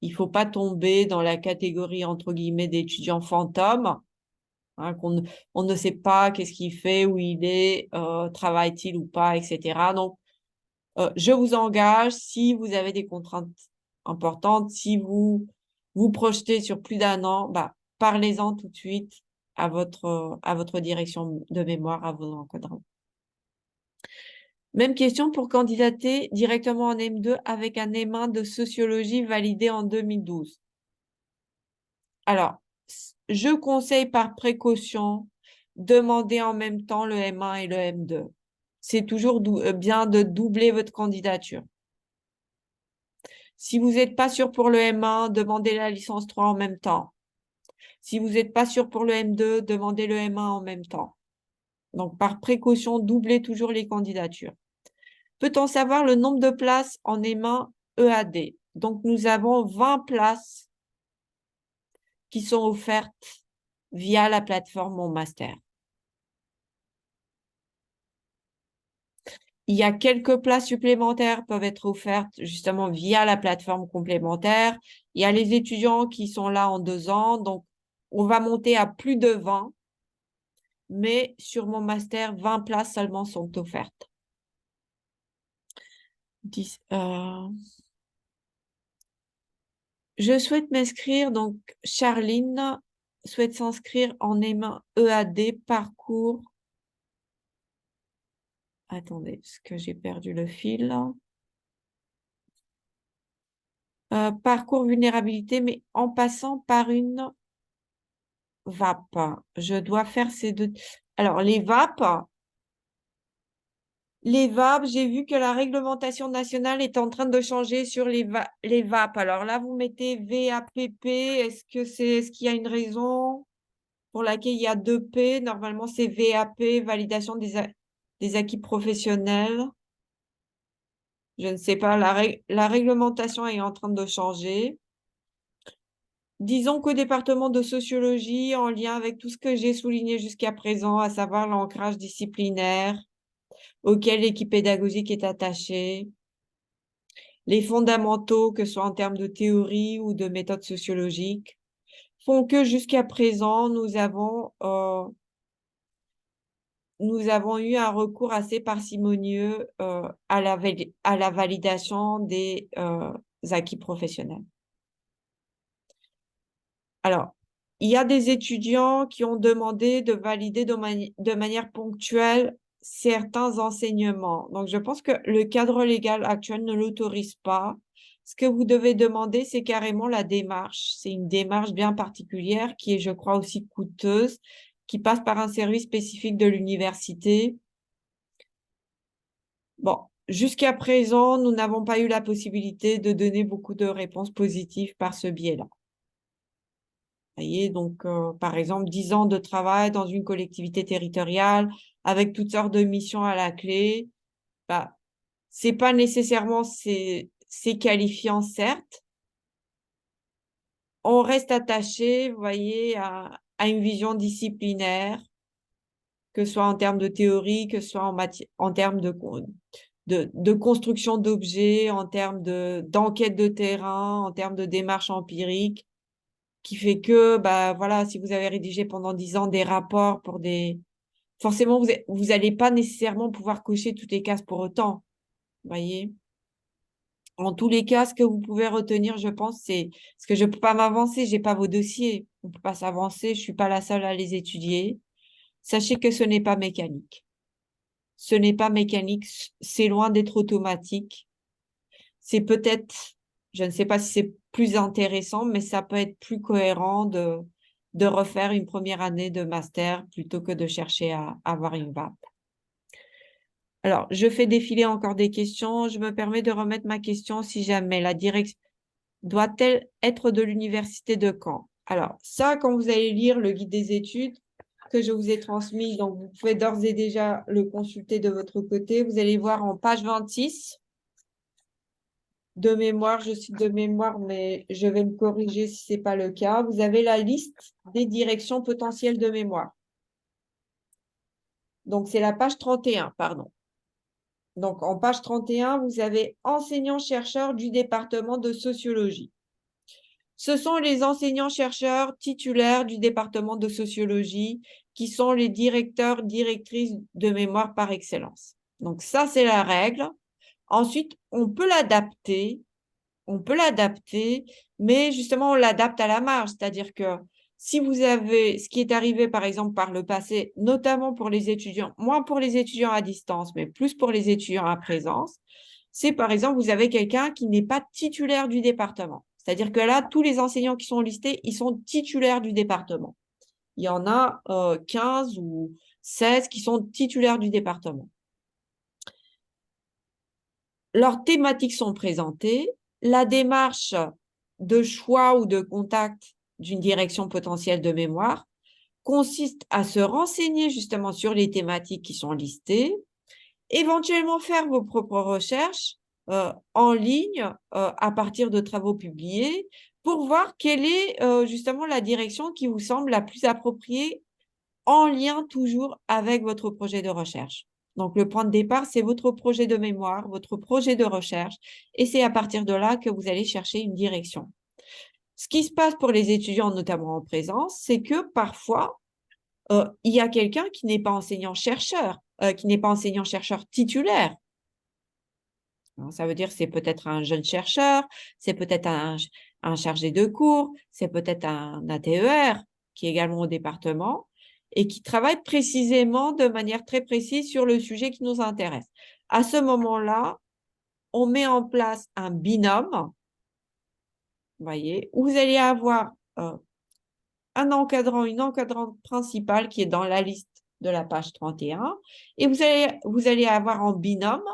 Il ne faut pas tomber dans la catégorie, entre guillemets, d'étudiants fantômes, hein, on ne sait pas qu'est-ce qu'il fait, où il est, travaille-t-il ou pas, etc. Donc, je vous engage, si vous avez des contraintes importantes, si vous vous projetez sur plus d'1 an, bah, parlez-en tout de suite à votre direction de mémoire, à vos encadrants. Même question pour candidater directement en M2 avec un M1 de sociologie validé en 2012. Alors, je conseille par précaution, demander en même temps le M1 et le M2. C'est toujours bien de doubler votre candidature. Si vous n'êtes pas sûr pour le M1, demandez la licence 3 en même temps. Si vous n'êtes pas sûr pour le M2, demandez le M1 en même temps. Donc, par précaution, doublez toujours les candidatures. Peut-on savoir le nombre de places en M1 EAD? Donc, nous avons 20 places qui sont offertes via la plateforme Mon Master. Il y a quelques places supplémentaires peuvent être offertes justement via la plateforme complémentaire. Il y a les étudiants qui sont là en 2 ans, donc on va monter à plus de 20, mais sur mon master, 20 places seulement sont offertes. Je souhaite m'inscrire, donc Charline souhaite s'inscrire en M1 EAD parcours. Attendez, parce que j'ai perdu le fil. Parcours vulnérabilité, mais en passant par une VAP. Je dois faire ces deux. Alors, les VAP, j'ai vu que la réglementation nationale est en train de changer sur les VAP. Alors là, vous mettez VAPP. Est-ce qu'il y a une raison pour laquelle il y a 2P? Normalement, c'est VAP, validation des acquis professionnels. Je ne sais pas, la réglementation est en train de changer. Disons qu'au département de sociologie, en lien avec tout ce que j'ai souligné jusqu'à présent, à savoir l'ancrage disciplinaire auquel l'équipe pédagogique est attachée, les fondamentaux, que ce soit en termes de théorie ou de méthode sociologique, font que jusqu'à présent, nous avons eu un recours assez parcimonieux à la validation des acquis professionnels. Alors, il y a des étudiants qui ont demandé de valider de manière ponctuelle certains enseignements. Donc, je pense que le cadre légal actuel ne l'autorise pas. Ce que vous devez demander, c'est carrément la démarche. C'est une démarche bien particulière qui est, je crois, aussi coûteuse, qui passe par un service spécifique de l'université. Bon, jusqu'à présent, nous n'avons pas eu la possibilité de donner beaucoup de réponses positives par ce biais-là. Voyez, donc, par exemple, 10 ans de travail dans une collectivité territoriale avec toutes sortes de missions à la clé, bah, c'est pas nécessairement c'est qualifiant, certes. On reste attaché, vous voyez, à une vision disciplinaire, que ce soit en termes de théorie, que ce soit en termes de construction d'objets, en termes d'enquête de terrain, en termes de démarche empirique, qui fait que, bah, voilà, si vous avez rédigé pendant 10 ans des rapports pour forcément, vous n'allez pas nécessairement pouvoir cocher toutes les cases pour autant, voyez. En tous les cas, ce que vous pouvez retenir, je pense, c'est parce que je ne peux pas m'avancer, j'ai pas vos dossiers, on ne peut pas s'avancer, je suis pas la seule à les étudier. Sachez que ce n'est pas mécanique. Ce n'est pas mécanique, c'est loin d'être automatique. c'est peut-être, je ne sais pas si c'est plus intéressant, mais ça peut être plus cohérent de refaire une première année de master plutôt que de chercher à avoir une VAP. Alors, je fais défiler encore des questions. Je me permets de remettre ma question si jamais la direction doit-elle être de l'université de Caen? Alors, ça, quand vous allez lire le guide des études que je vous ai transmis, donc vous pouvez d'ores et déjà le consulter de votre côté. Vous allez voir en page 26, de mémoire, je cite de mémoire, mais je vais me corriger si ce n'est pas le cas. Vous avez la liste des directions potentielles de mémoire. Donc, c'est la page 31, pardon. Donc, en page 31, vous avez enseignants-chercheurs du département de sociologie. Ce sont les enseignants-chercheurs titulaires du département de sociologie qui sont les directeurs, directrices de mémoire par excellence. Donc, ça, c'est la règle. Ensuite, on peut l'adapter, mais justement, on l'adapte à la marge. C'est-à-dire que si vous avez ce qui est arrivé, par exemple, par le passé, notamment pour les étudiants, moins pour les étudiants à distance, mais plus pour les étudiants à présence, c'est par exemple, vous avez quelqu'un qui n'est pas titulaire du département. C'est-à-dire que là, tous les enseignants qui sont listés, ils sont titulaires du département. Il y en a 15 ou 16 qui sont titulaires du département. Leurs thématiques sont présentées. La démarche de choix ou de contact d'une direction potentielle de mémoire consiste à se renseigner justement sur les thématiques qui sont listées, éventuellement faire vos propres recherches en ligne à partir de travaux publiés pour voir quelle est justement la direction qui vous semble la plus appropriée en lien toujours avec votre projet de recherche. Donc, le point de départ, c'est votre projet de mémoire, votre projet de recherche, et c'est à partir de là que vous allez chercher une direction. Ce qui se passe pour les étudiants, notamment en présence, c'est que parfois, il y a quelqu'un qui n'est pas enseignant-chercheur, qui n'est pas enseignant-chercheur titulaire. Ça veut dire c'est peut-être un jeune chercheur, c'est peut-être un chargé de cours, c'est peut-être un ATER qui est également au département et qui travaille précisément de manière très précise sur le sujet qui nous intéresse. À ce moment-là, on met en place un binôme, vous voyez, où vous allez avoir un encadrant, une encadrante principale qui est dans la liste de la page 31 et vous allez avoir en binôme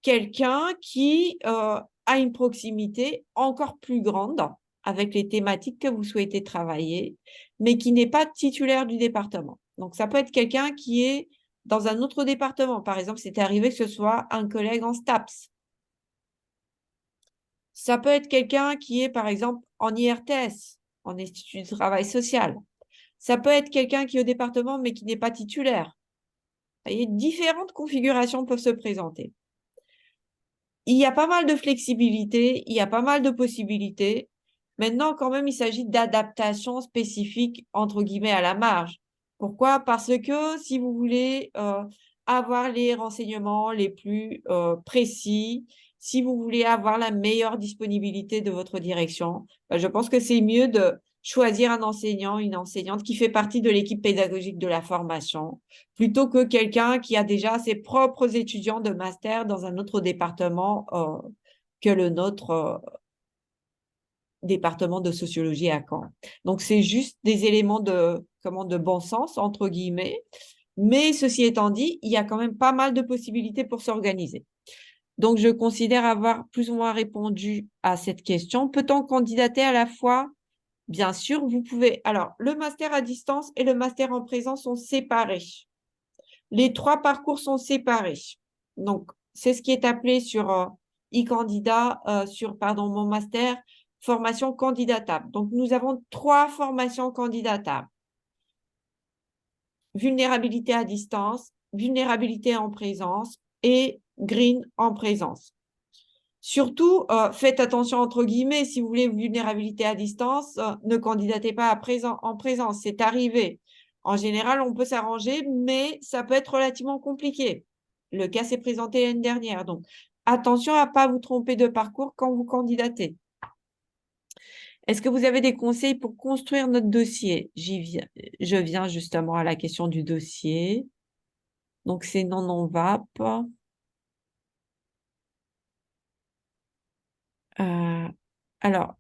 quelqu'un qui a une proximité encore plus grande avec les thématiques que vous souhaitez travailler, mais qui n'est pas titulaire du département. Donc, ça peut être quelqu'un qui est dans un autre département. Par exemple, c'est arrivé que ce soit un collègue en STAPS. Ça peut être quelqu'un qui est, par exemple, en IRTS, en Institut de travail social. Ça peut être quelqu'un qui est au département, mais qui n'est pas titulaire. Vous voyez, différentes configurations peuvent se présenter. Il y a pas mal de flexibilité, il y a pas mal de possibilités. Maintenant, quand même, il s'agit d'adaptations spécifiques, entre guillemets, à la marge. Pourquoi? Parce que si vous voulez avoir les renseignements les plus précis, si vous voulez avoir la meilleure disponibilité de votre direction, je pense que c'est mieux de choisir un enseignant, une enseignante qui fait partie de l'équipe pédagogique de la formation, plutôt que quelqu'un qui a déjà ses propres étudiants de master dans un autre département que le nôtre, département de sociologie à Caen. Donc, c'est juste des éléments de bon sens, entre guillemets. Mais ceci étant dit, il y a quand même pas mal de possibilités pour s'organiser. Donc, je considère avoir plus ou moins répondu à cette question. Peut-on candidater à la fois? Bien sûr, vous pouvez. Alors, le master à distance et le master en présence sont séparés. Les trois parcours sont séparés. Donc, c'est ce qui est appelé sur e-candidat, pardon, mon master, formation candidatable. Donc, nous avons trois formations candidatables. Vulnérabilité à distance, vulnérabilité en présence et green en présence. Surtout, faites attention entre guillemets, si vous voulez vulnérabilité à distance, ne candidatez pas en présence, c'est arrivé. En général, on peut s'arranger, mais ça peut être relativement compliqué. Le cas s'est présenté l'année dernière, donc attention à ne pas vous tromper de parcours quand vous candidatez. Est-ce que vous avez des conseils pour construire notre dossier? Je viens justement à la question du dossier. Donc, c'est non-VAP. Euh, alors,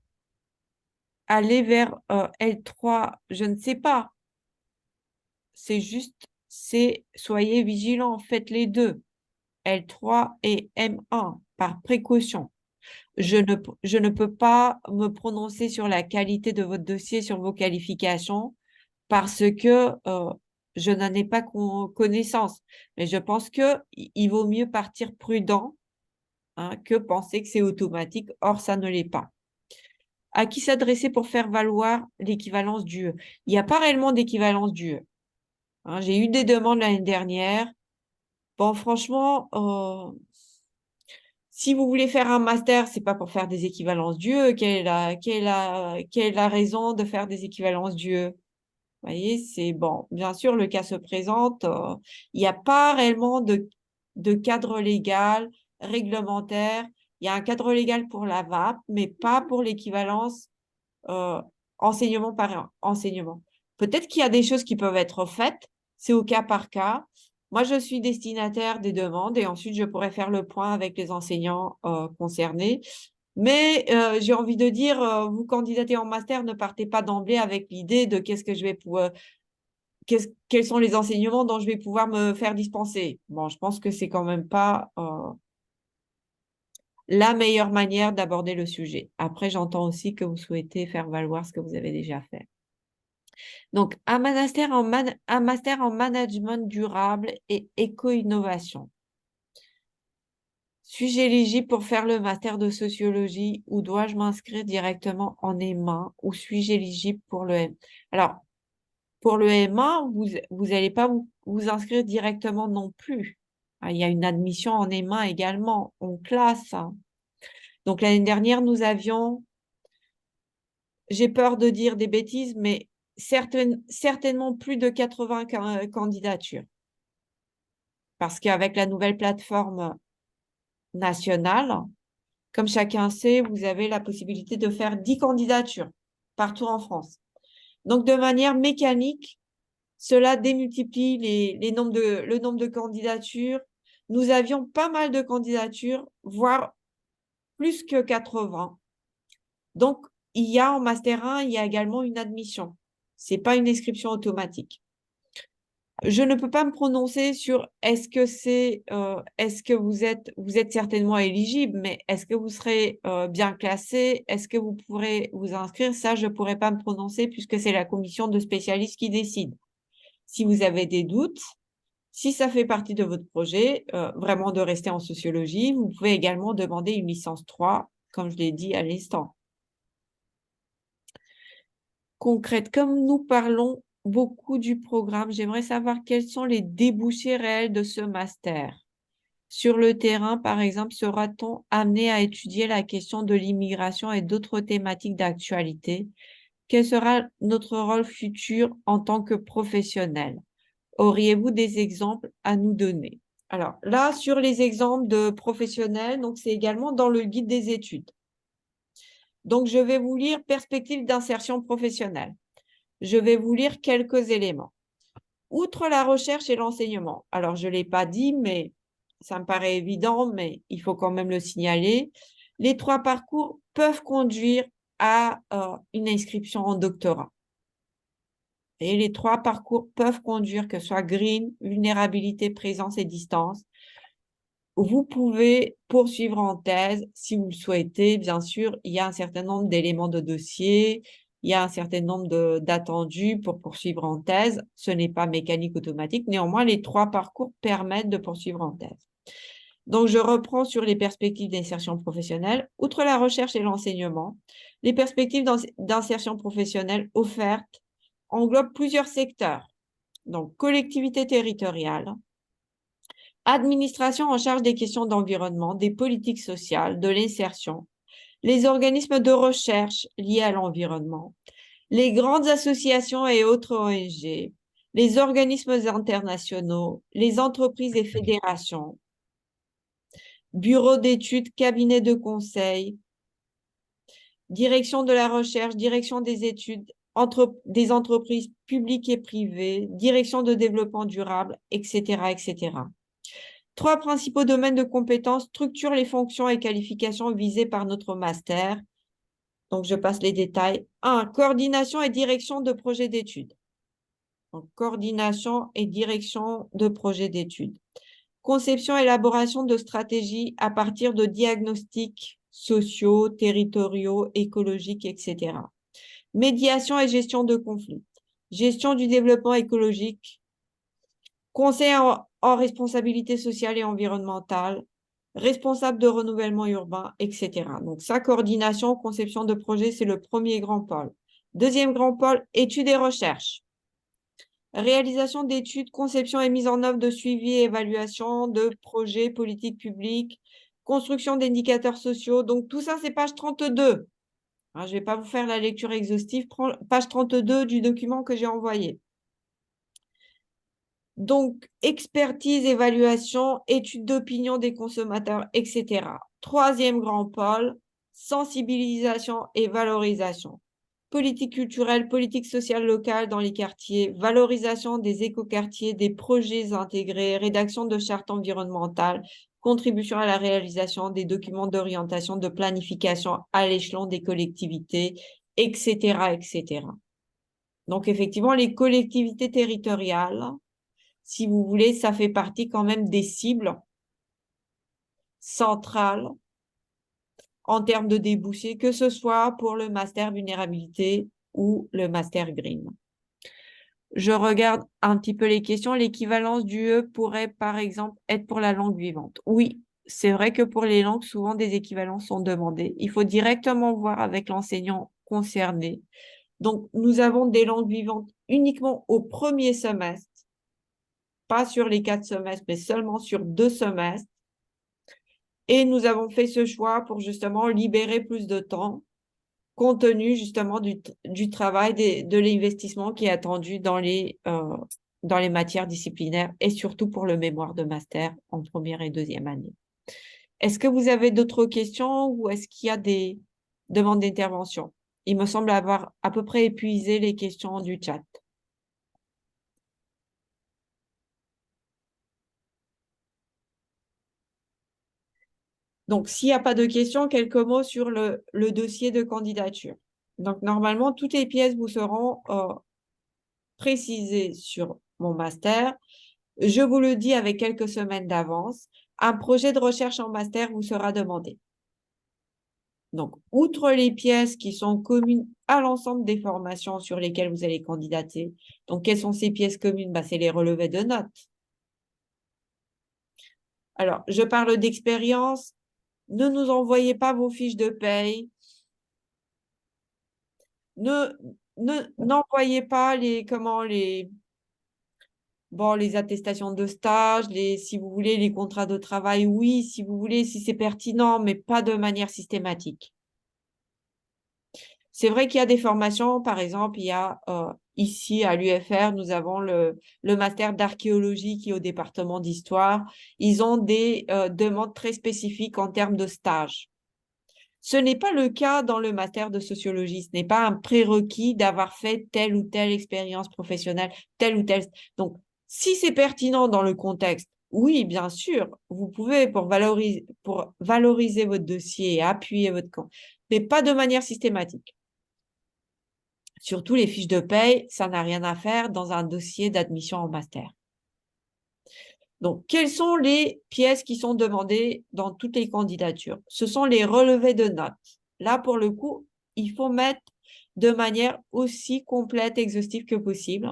aller vers L3, je ne sais pas. C'est juste, soyez vigilants, faites les deux, L3 et M1, par précaution. Je ne peux pas me prononcer sur la qualité de votre dossier, sur vos qualifications, parce que je n'en ai pas connaissance. Mais je pense que il vaut mieux partir prudent, hein, que penser que c'est automatique. Or, ça ne l'est pas. À qui s'adresser pour faire valoir l'équivalence du E? Il n'y a pas réellement d'équivalence du E. Hein. J'ai eu des demandes l'année dernière. Bon, franchement, si vous voulez faire un master, c'est pas pour faire des équivalences du E. Quelle est la raison de faire des équivalences du E? Vous voyez, c'est bon. Bien sûr, le cas se présente. Il n'y a pas réellement de cadre légal, réglementaire. Il y a un cadre légal pour la VAP, mais pas pour l'équivalence euh, enseignement par enseignement. Peut-être qu'il y a des choses qui peuvent être faites, c'est au cas par cas. Moi, je suis destinataire des demandes et ensuite, je pourrais faire le point avec les enseignants concernés. Mais j'ai envie de dire, vous candidatez en master, ne partez pas d'emblée avec l'idée de qu'est-ce que je vais pouvoir, quels sont les enseignements dont je vais pouvoir me faire dispenser. Bon, je pense que c'est quand même pas la meilleure manière d'aborder le sujet. Après, j'entends aussi que vous souhaitez faire valoir ce que vous avez déjà fait. Donc, un master en management durable et éco-innovation. Suis-je éligible pour faire le master de sociologie ou dois-je m'inscrire directement en M1 ou suis-je éligible pour le M? Alors, pour le M1, vous n'allez pas vous inscrire directement non plus. Ah, il y a une admission en M1 également, on classe. Hein. Donc, l'année dernière, nous avions, j'ai peur de dire des bêtises, mais certainement plus de 80 candidatures. Parce qu'avec la nouvelle plateforme nationale, comme chacun sait, vous avez la possibilité de faire 10 candidatures partout en France. Donc, de manière mécanique, cela démultiplie le nombre de candidatures. Nous avions pas mal de candidatures, voire plus que 80. Donc, il y a en Master 1, il y a également une admission. Ce n'est pas une inscription automatique. Je ne peux pas me prononcer sur est-ce que vous êtes certainement éligible, mais est-ce que vous serez bien classé, est-ce que vous pourrez vous inscrire? Ça, je ne pourrais pas me prononcer puisque c'est la commission de spécialistes qui décide. Si vous avez des doutes, si ça fait partie de votre projet, vraiment de rester en sociologie, vous pouvez également demander une licence 3, comme je l'ai dit à l'instant. Concrète, comme nous parlons beaucoup du programme, j'aimerais savoir quels sont les débouchés réels de ce master. Sur le terrain, par exemple, sera-t-on amené à étudier la question de l'immigration et d'autres thématiques d'actualité? Quel sera notre rôle futur en tant que professionnel? Auriez-vous des exemples à nous donner? Alors là, sur les exemples de professionnels, donc c'est également dans le guide des études. Donc, je vais vous lire perspective d'insertion professionnelle. Je vais vous lire quelques éléments. Outre la recherche et l'enseignement, alors je ne l'ai pas dit, mais ça me paraît évident, mais il faut quand même le signaler, les 3 parcours peuvent conduire à une inscription en doctorat. Et les 3 parcours peuvent conduire, que ce soit green, vulnérabilité, présence et distance. Vous pouvez poursuivre en thèse si vous le souhaitez. Bien sûr, il y a un certain nombre d'éléments de dossier, il y a un certain nombre d'attendus pour poursuivre en thèse. Ce n'est pas mécanique automatique. Néanmoins, les 3 parcours permettent de poursuivre en thèse. Donc, je reprends sur les perspectives d'insertion professionnelle. Outre la recherche et l'enseignement, les perspectives d'insertion professionnelle offertes englobent plusieurs secteurs. Donc, collectivité territoriale, administration en charge des questions d'environnement, des politiques sociales, de l'insertion, les organismes de recherche liés à l'environnement, les grandes associations et autres ONG, les organismes internationaux, les entreprises et fédérations, bureaux d'études, cabinets de conseil, direction de la recherche, direction des études, des entreprises publiques et privées, direction de développement durable, etc., etc. 3 principaux domaines de compétences structurent les fonctions et qualifications visées par notre master. Donc, je passe les détails. 1. Coordination et direction de projets d'études. Donc, coordination et direction de projets d'études. Conception et élaboration de stratégies à partir de diagnostics sociaux, territoriaux, écologiques, etc. Médiation et gestion de conflits. Gestion du développement écologique. Conseil en responsabilité sociale et environnementale. Responsable de renouvellement urbain, etc. Donc, ça, coordination, conception de projet, c'est le premier grand pôle. Deuxième grand pôle, études et recherche. Réalisation d'études, conception et mise en œuvre de suivi et évaluation de projets, politiques publiques, construction d'indicateurs sociaux. Donc, tout ça, c'est page 32. Je ne vais pas vous faire la lecture exhaustive, page 32 du document que j'ai envoyé. Donc, expertise, évaluation, étude d'opinion des consommateurs, etc. Troisième grand pôle, sensibilisation et valorisation. Politique culturelle, politique sociale locale dans les quartiers, valorisation des écoquartiers, des projets intégrés, rédaction de chartes environnementales, contribution à la réalisation des documents d'orientation, de planification à l'échelon des collectivités, etc., etc. Donc, effectivement, les collectivités territoriales, si vous voulez, ça fait partie quand même des cibles centrales en termes de débouchés, que ce soit pour le master vulnérabilité ou le master green. Je regarde un petit peu les questions. L'équivalence du E pourrait, par exemple, être pour la langue vivante. Oui, c'est vrai que pour les langues, souvent des équivalences sont demandées. Il faut directement voir avec l'enseignant concerné. Donc, nous avons des langues vivantes uniquement au premier semestre, pas sur les 4 semestres, mais seulement sur 2 semestres. Et nous avons fait ce choix pour justement libérer plus de temps, compte tenu justement du travail, de l'investissement qui est attendu dans les matières disciplinaires et surtout pour le mémoire de master en première et deuxième année. Est-ce que vous avez d'autres questions ou est-ce qu'il y a des demandes d'intervention? Il me semble avoir à peu près épuisé les questions du chat. Donc, s'il n'y a pas de questions, quelques mots sur le dossier de candidature. Donc, normalement, toutes les pièces vous seront précisées sur mon master. Je vous le dis avec quelques semaines d'avance, un projet de recherche en master vous sera demandé. Donc, outre les pièces qui sont communes à l'ensemble des formations sur lesquelles vous allez candidater, donc quelles sont ces pièces communes? C'est les relevés de notes. Alors, je parle d'expérience. Ne nous envoyez pas vos fiches de paye. N'envoyez pas les attestations de stage, si vous voulez, les contrats de travail, oui, si vous voulez, si c'est pertinent, mais pas de manière systématique. C'est vrai qu'il y a des formations, par exemple, il y a ici à l'UFR, nous avons le master d'archéologie qui est au département d'histoire. Ils ont des demandes très spécifiques en termes de stage. Ce n'est pas le cas dans le master de sociologie. Ce n'est pas un prérequis d'avoir fait telle ou telle expérience professionnelle, telle ou telle. Donc, si c'est pertinent dans le contexte, oui, bien sûr, vous pouvez pour valoriser votre dossier et appuyer votre camp, mais pas de manière systématique. Surtout les fiches de paye, ça n'a rien à faire dans un dossier d'admission en master. Donc, quelles sont les pièces qui sont demandées dans toutes les candidatures? Ce sont les relevés de notes. Là, pour le coup, il faut mettre de manière aussi complète, exhaustive que possible.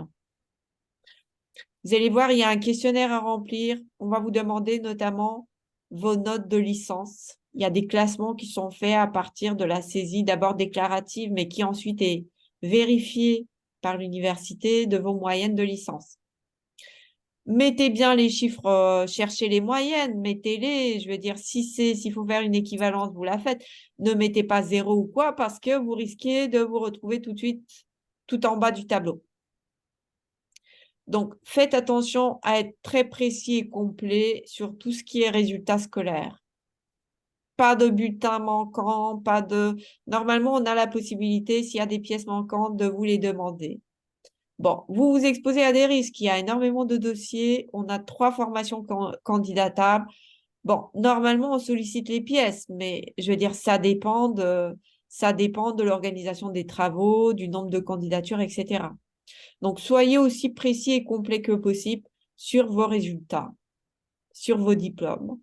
Vous allez voir, il y a un questionnaire à remplir. On va vous demander notamment vos notes de licence. Il y a des classements qui sont faits à partir de la saisie, d'abord déclarative, mais qui ensuite est vérifiée par l'université de vos moyennes de licence. Mettez bien les chiffres, cherchez les moyennes, mettez-les. Je veux dire, s'il faut faire une équivalence, vous la faites. Ne mettez pas 0 ou quoi, parce que vous risquez de vous retrouver tout de suite tout en bas du tableau. Donc, faites attention à être très précis et complet sur tout ce qui est résultats scolaires. Pas de bulletins manquants, Normalement, on a la possibilité, s'il y a des pièces manquantes, de vous les demander. Bon, vous vous exposez à des risques. Il y a énormément de dossiers. On a 3 formations candidatables. Bon, normalement, on sollicite les pièces, mais je veux dire, ça dépend de l'organisation des travaux, du nombre de candidatures, etc. Donc, soyez aussi précis et complet que possible sur vos résultats, sur vos diplômes.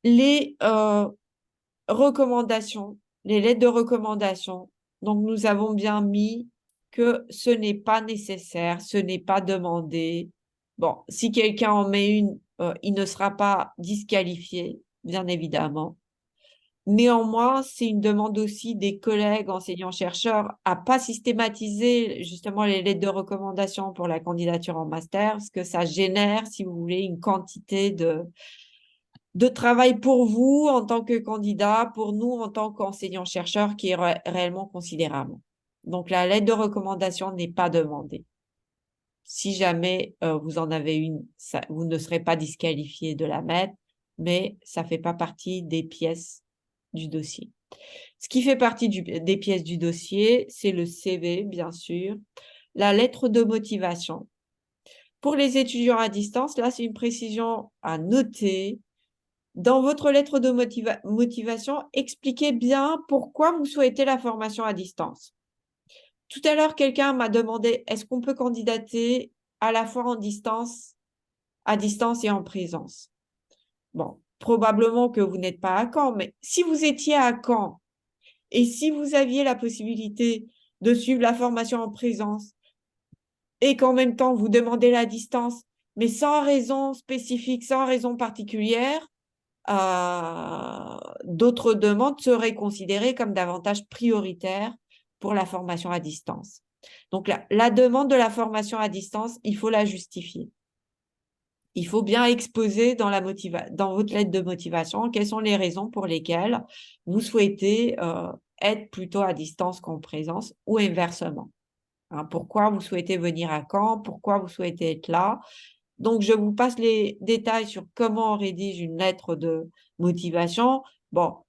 Les recommandations, les lettres de recommandation. Donc, nous avons bien mis que ce n'est pas nécessaire, ce n'est pas demandé. Bon, si quelqu'un en met une, il ne sera pas disqualifié, bien évidemment. Néanmoins, c'est une demande aussi des collègues enseignants-chercheurs à pas systématiser justement les lettres de recommandation pour la candidature en master, parce que ça génère, si vous voulez, une quantité de travail pour vous en tant que candidat, pour nous en tant qu'enseignants-chercheurs qui est réellement considérable. Donc, la lettre de recommandation n'est pas demandée. Si jamais vous en avez une, vous ne serez pas disqualifié de la mettre, mais ça ne fait pas partie des pièces du dossier. Ce qui fait partie des pièces du dossier, c'est le CV, bien sûr, la lettre de motivation. Pour les étudiants à distance, là, c'est une précision à noter. Dans votre lettre de motivation, expliquez bien pourquoi vous souhaitez la formation à distance. Tout à l'heure, quelqu'un m'a demandé, est-ce qu'on peut candidater à la fois à distance et en présence? Bon, probablement que vous n'êtes pas à Caen, mais si vous étiez à Caen et si vous aviez la possibilité de suivre la formation en présence et qu'en même temps vous demandez la distance, mais sans raison spécifique, sans raison particulière, d'autres demandes seraient considérées comme davantage prioritaires pour la formation à distance. Donc, la demande de la formation à distance, il faut la justifier. Il faut bien exposer dans votre lettre de motivation quelles sont les raisons pour lesquelles vous souhaitez être plutôt à distance qu'en présence ou inversement. Hein, pourquoi vous souhaitez venir à Caen? Pourquoi vous souhaitez être là? Donc, je vous passe les détails sur comment on rédige une lettre de motivation. Bon,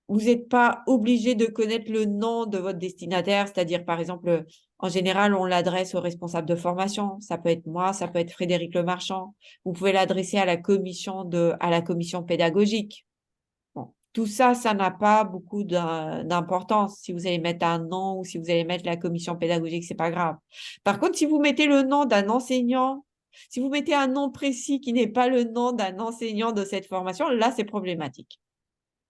vous n'êtes pas obligé de connaître le nom de votre destinataire, c'est-à-dire, par exemple, en général, on l'adresse au responsable de formation. Ça peut être moi, ça peut être Frédéric Lemarchand. Vous pouvez l'adresser à la commission pédagogique. Bon, tout ça, ça n'a pas beaucoup d'importance. Si vous allez mettre un nom ou si vous allez mettre la commission pédagogique, c'est pas grave. Par contre, si vous mettez le nom d'un enseignant, si vous mettez un nom précis qui n'est pas le nom d'un enseignant de cette formation, là, c'est problématique.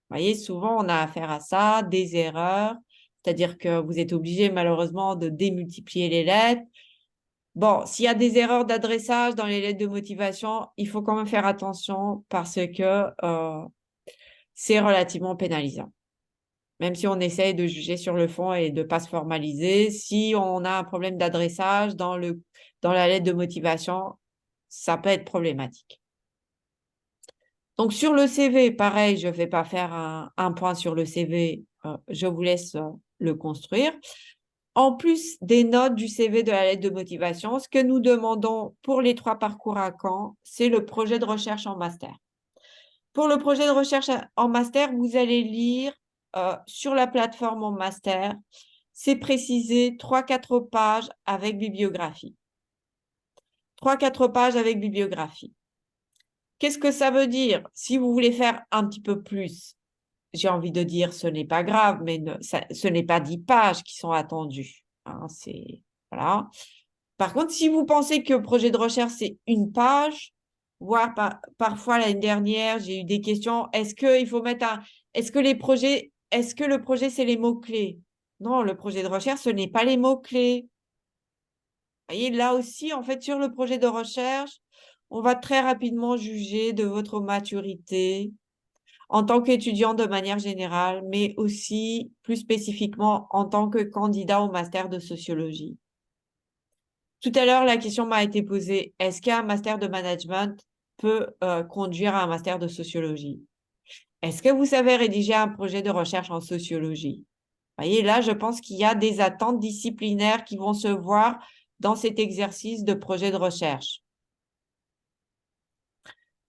Vous voyez, souvent, on a affaire à ça, des erreurs, c'est-à-dire que vous êtes obligé, malheureusement, de démultiplier les lettres. Bon, s'il y a des erreurs d'adressage dans les lettres de motivation, il faut quand même faire attention parce que c'est relativement pénalisant. Même si on essaye de juger sur le fond et de ne pas se formaliser, si on a un problème d'adressage dans la lettre de motivation, ça peut être problématique. Donc, sur le CV, pareil, je ne vais pas faire un point sur le CV, je vous laisse le construire. En plus des notes du CV de la lettre de motivation, ce que nous demandons pour les 3 parcours à Caen, c'est le projet de recherche en master. Pour le projet de recherche en master, vous allez lire sur la plateforme en master, c'est précisé 3-4 pages avec bibliographie. 3-4 pages avec bibliographie. Qu'est-ce que ça veut dire? Si vous voulez faire un petit peu plus, j'ai envie de dire ce n'est pas grave, mais ce n'est pas 10 pages qui sont attendues. Hein, voilà. Par contre, si vous pensez que le projet de recherche, c'est une page, voire parfois l'année dernière, j'ai eu des questions, est-ce qu'il faut mettre est-ce que le projet, c'est les mots-clés? Non, le projet de recherche, ce n'est pas les mots-clés. Vous voyez, là aussi, en fait, sur le projet de recherche, on va très rapidement juger de votre maturité en tant qu'étudiant de manière générale, mais aussi plus spécifiquement en tant que candidat au master de sociologie. Tout à l'heure, la question m'a été posée, est-ce qu'un master de management peut conduire à un master de sociologie? Est-ce que vous savez rédiger un projet de recherche en sociologie? Vous voyez, là, je pense qu'il y a des attentes disciplinaires qui vont se voir dans cet exercice de projet de recherche.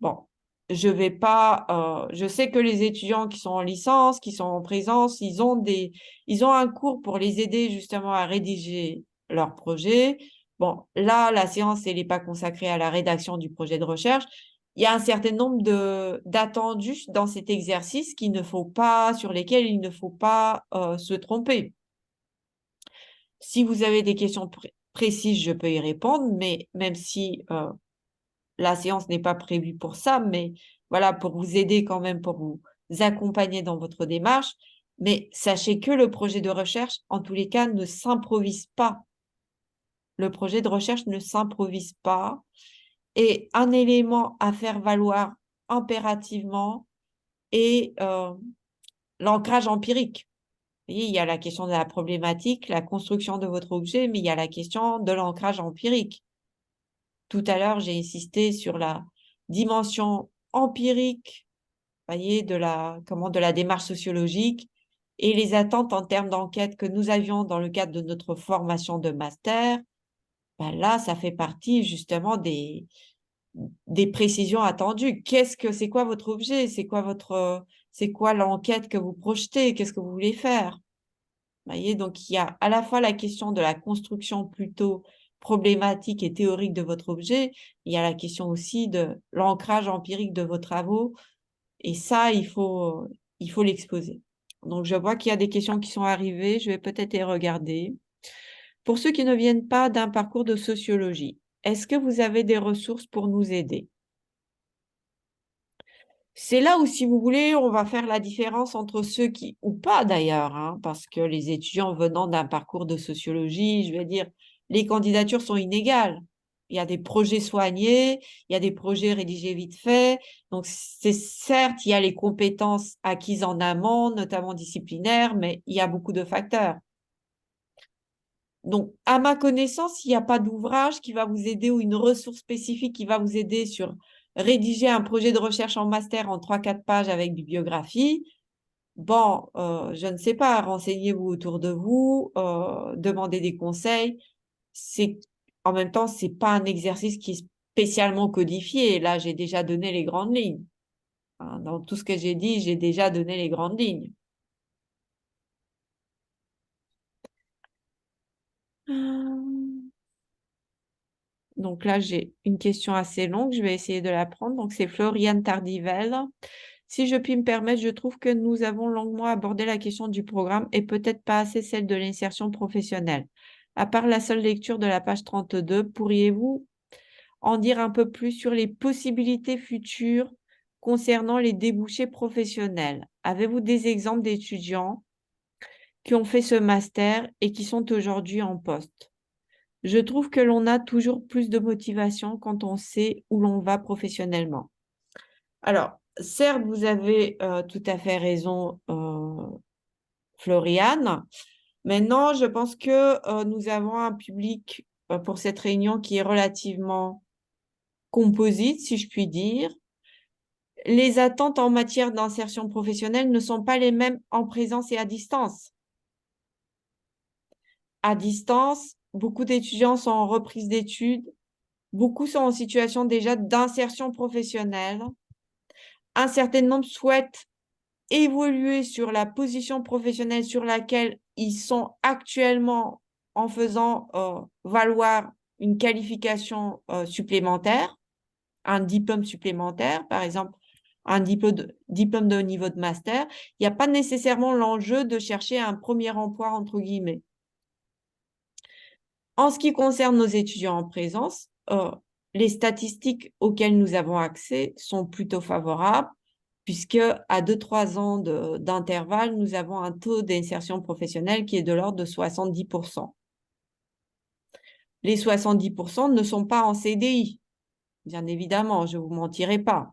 Bon, je vais pas, je sais que les étudiants qui sont en licence, qui sont en présence, ils ont un cours pour les aider justement à rédiger leur projet. Bon, là, la séance, elle n'est pas consacrée à la rédaction du projet de recherche. Il y a un certain nombre d'attendus dans cet exercice sur lesquels il ne faut pas se tromper. Si vous avez des questions précises, je peux y répondre, mais même si la séance n'est pas prévue pour ça, mais voilà, pour vous aider quand même, pour vous accompagner dans votre démarche. Mais sachez que le projet de recherche, en tous les cas, ne s'improvise pas. Le projet de recherche ne s'improvise pas. Et un élément à faire valoir impérativement est l'ancrage empirique. Vous voyez, il y a la question de la problématique, la construction de votre objet, mais il y a la question de l'ancrage empirique. Tout à l'heure, j'ai insisté sur la dimension empirique, voyez, de la démarche sociologique et les attentes en termes d'enquête que nous avions dans le cadre de notre formation de master. Ben là, ça fait partie justement des précisions attendues. C'est quoi votre objet? C'est quoi l'enquête que vous projetez? Qu'est-ce que vous voulez faire? Voyez, donc il y a à la fois la question de la construction plutôt problématique et théorique de votre objet, il y a la question aussi de l'ancrage empirique de vos travaux, et ça, il faut l'exposer. Donc, je vois qu'il y a des questions qui sont arrivées, je vais peut-être les regarder. Pour ceux qui ne viennent pas d'un parcours de sociologie, est-ce que vous avez des ressources pour nous aider? C'est là où, si vous voulez, on va faire la différence entre ceux qui, ou pas d'ailleurs, hein, parce que les étudiants venant d'un parcours de sociologie, je vais dire, les candidatures sont inégales. Il y a des projets soignés, il y a des projets rédigés vite fait. Donc, c'est certes, il y a les compétences acquises en amont, notamment disciplinaires, mais il y a beaucoup de facteurs. Donc, à ma connaissance, il n'y a pas d'ouvrage qui va vous aider ou une ressource spécifique qui va vous aider sur rédiger un projet de recherche en master en 3-4 pages avec bibliographie. Bon, je ne sais pas, renseignez-vous autour de vous, demandez des conseils. En même temps, c'est pas un exercice qui est spécialement codifié. Là, j'ai déjà donné les grandes lignes. Hein, dans tout ce que j'ai dit, j'ai déjà donné les grandes lignes. Donc là, j'ai une question assez longue, je vais essayer de la prendre. Donc c'est Floriane Tardivelle. Si je puis me permettre, je trouve que nous avons longuement abordé la question du programme et peut-être pas assez celle de l'insertion professionnelle. À part la seule lecture de la page 32, pourriez-vous en dire un peu plus sur les possibilités futures concernant les débouchés professionnels? Avez-vous des exemples d'étudiants qui ont fait ce master et qui sont aujourd'hui en poste? Je trouve que l'on a toujours plus de motivation quand on sait où l'on va professionnellement. Alors, certes, vous avez tout à fait raison, Floriane. Maintenant, je pense que nous avons un public pour cette réunion qui est relativement composite, si je puis dire. Les attentes en matière d'insertion professionnelle ne sont pas les mêmes en présence et à distance. À distance, beaucoup d'étudiants sont en reprise d'études. Beaucoup sont en situation déjà d'insertion professionnelle. Un certain nombre souhaitent évoluer sur la position professionnelle sur laquelle ils sont actuellement en faisant valoir une qualification supplémentaire, un diplôme supplémentaire, par exemple un diplôme de haut niveau de master. Il n'y a pas nécessairement l'enjeu de chercher un premier emploi, entre guillemets. En ce qui concerne nos étudiants en présence, les statistiques auxquelles nous avons accès sont plutôt favorables, puisque à 2-3 ans d'intervalle, nous avons un taux d'insertion professionnelle qui est de l'ordre de 70%. Les 70% ne sont pas en CDI, bien évidemment, je ne vous mentirai pas.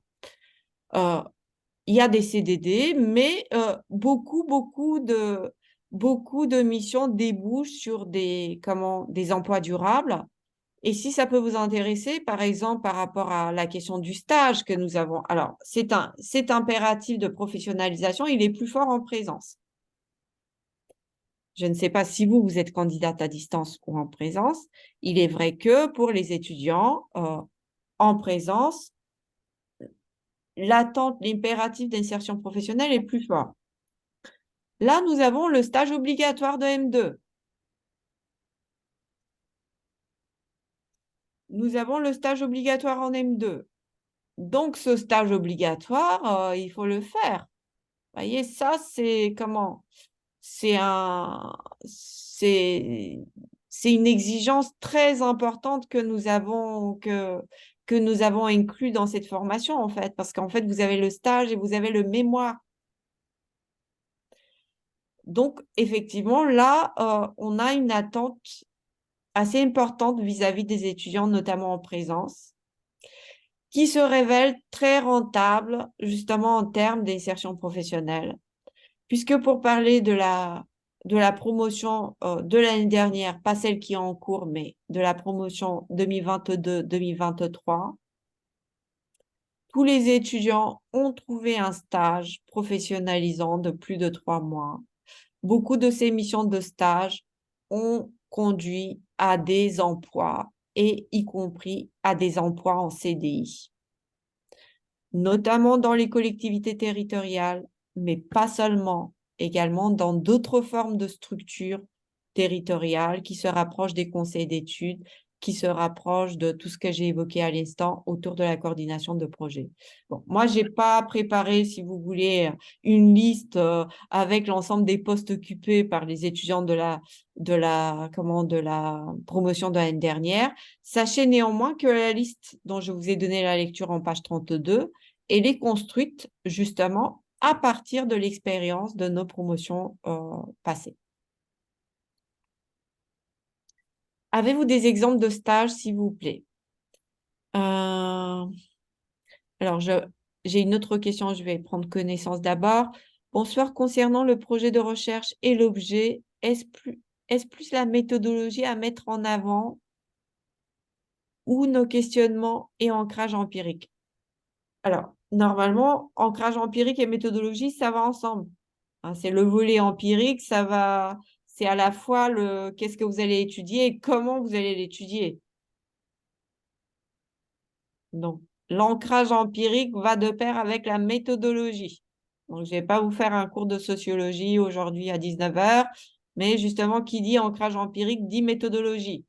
Il y a des CDD, mais beaucoup de missions débouchent sur des emplois durables. Et si ça peut vous intéresser, par exemple, par rapport à la question du stage que nous avons, alors cet impératif de professionnalisation, il est plus fort en présence. Je ne sais pas si vous êtes candidate à distance ou en présence. Il est vrai que pour les étudiants en présence, l'attente, l'impératif d'insertion professionnelle est plus fort. Là, nous avons le stage obligatoire de M2. nous avons le stage obligatoire en M2. Donc, ce stage obligatoire, il faut le faire. Vous voyez, ça, c'est comment? C'est c'est une exigence très importante que nous avons inclus dans cette formation, en fait, parce qu'en fait, vous avez le stage et vous avez le mémoire. Donc, effectivement, là, on a une attente assez importante vis-à-vis des étudiants, notamment en présence, qui se révèle très rentable, justement, en termes d'insertion professionnelle. Puisque pour parler de la promotion de l'année dernière, pas celle qui est en cours, mais de la promotion 2022-2023, tous les étudiants ont trouvé un stage professionnalisant de plus de 3 mois. Beaucoup de ces missions de stage ont conduit à des emplois et y compris à des emplois en CDI, notamment dans les collectivités territoriales, mais pas seulement, également dans d'autres formes de structures territoriales qui se rapprochent des conseils d'études, qui se rapprochent de tout ce que j'ai évoqué à l'instant autour de la coordination de projets. Bon, moi, je n'ai pas préparé, si vous voulez, une liste avec l'ensemble des postes occupés par les étudiants de la promotion de l'année dernière. Sachez néanmoins que la liste dont je vous ai donné la lecture en page 32, elle est construite justement à partir de l'expérience de nos promotions passées. Avez-vous des exemples de stages, s'il vous plaît? Alors, j'ai une autre question, je vais prendre connaissance d'abord. Bonsoir, concernant le projet de recherche et l'objet, est-ce plus la méthodologie à mettre en avant ou nos questionnements et ancrage empirique? Alors, normalement, ancrage empirique et méthodologie, ça va ensemble. Hein, c'est le volet empirique, c'est à la fois le qu'est-ce que vous allez étudier et comment vous allez l'étudier. Donc, l'ancrage empirique va de pair avec la méthodologie. Donc, je ne vais pas vous faire un cours de sociologie aujourd'hui à 19 h, mais justement, qui dit ancrage empirique dit méthodologie.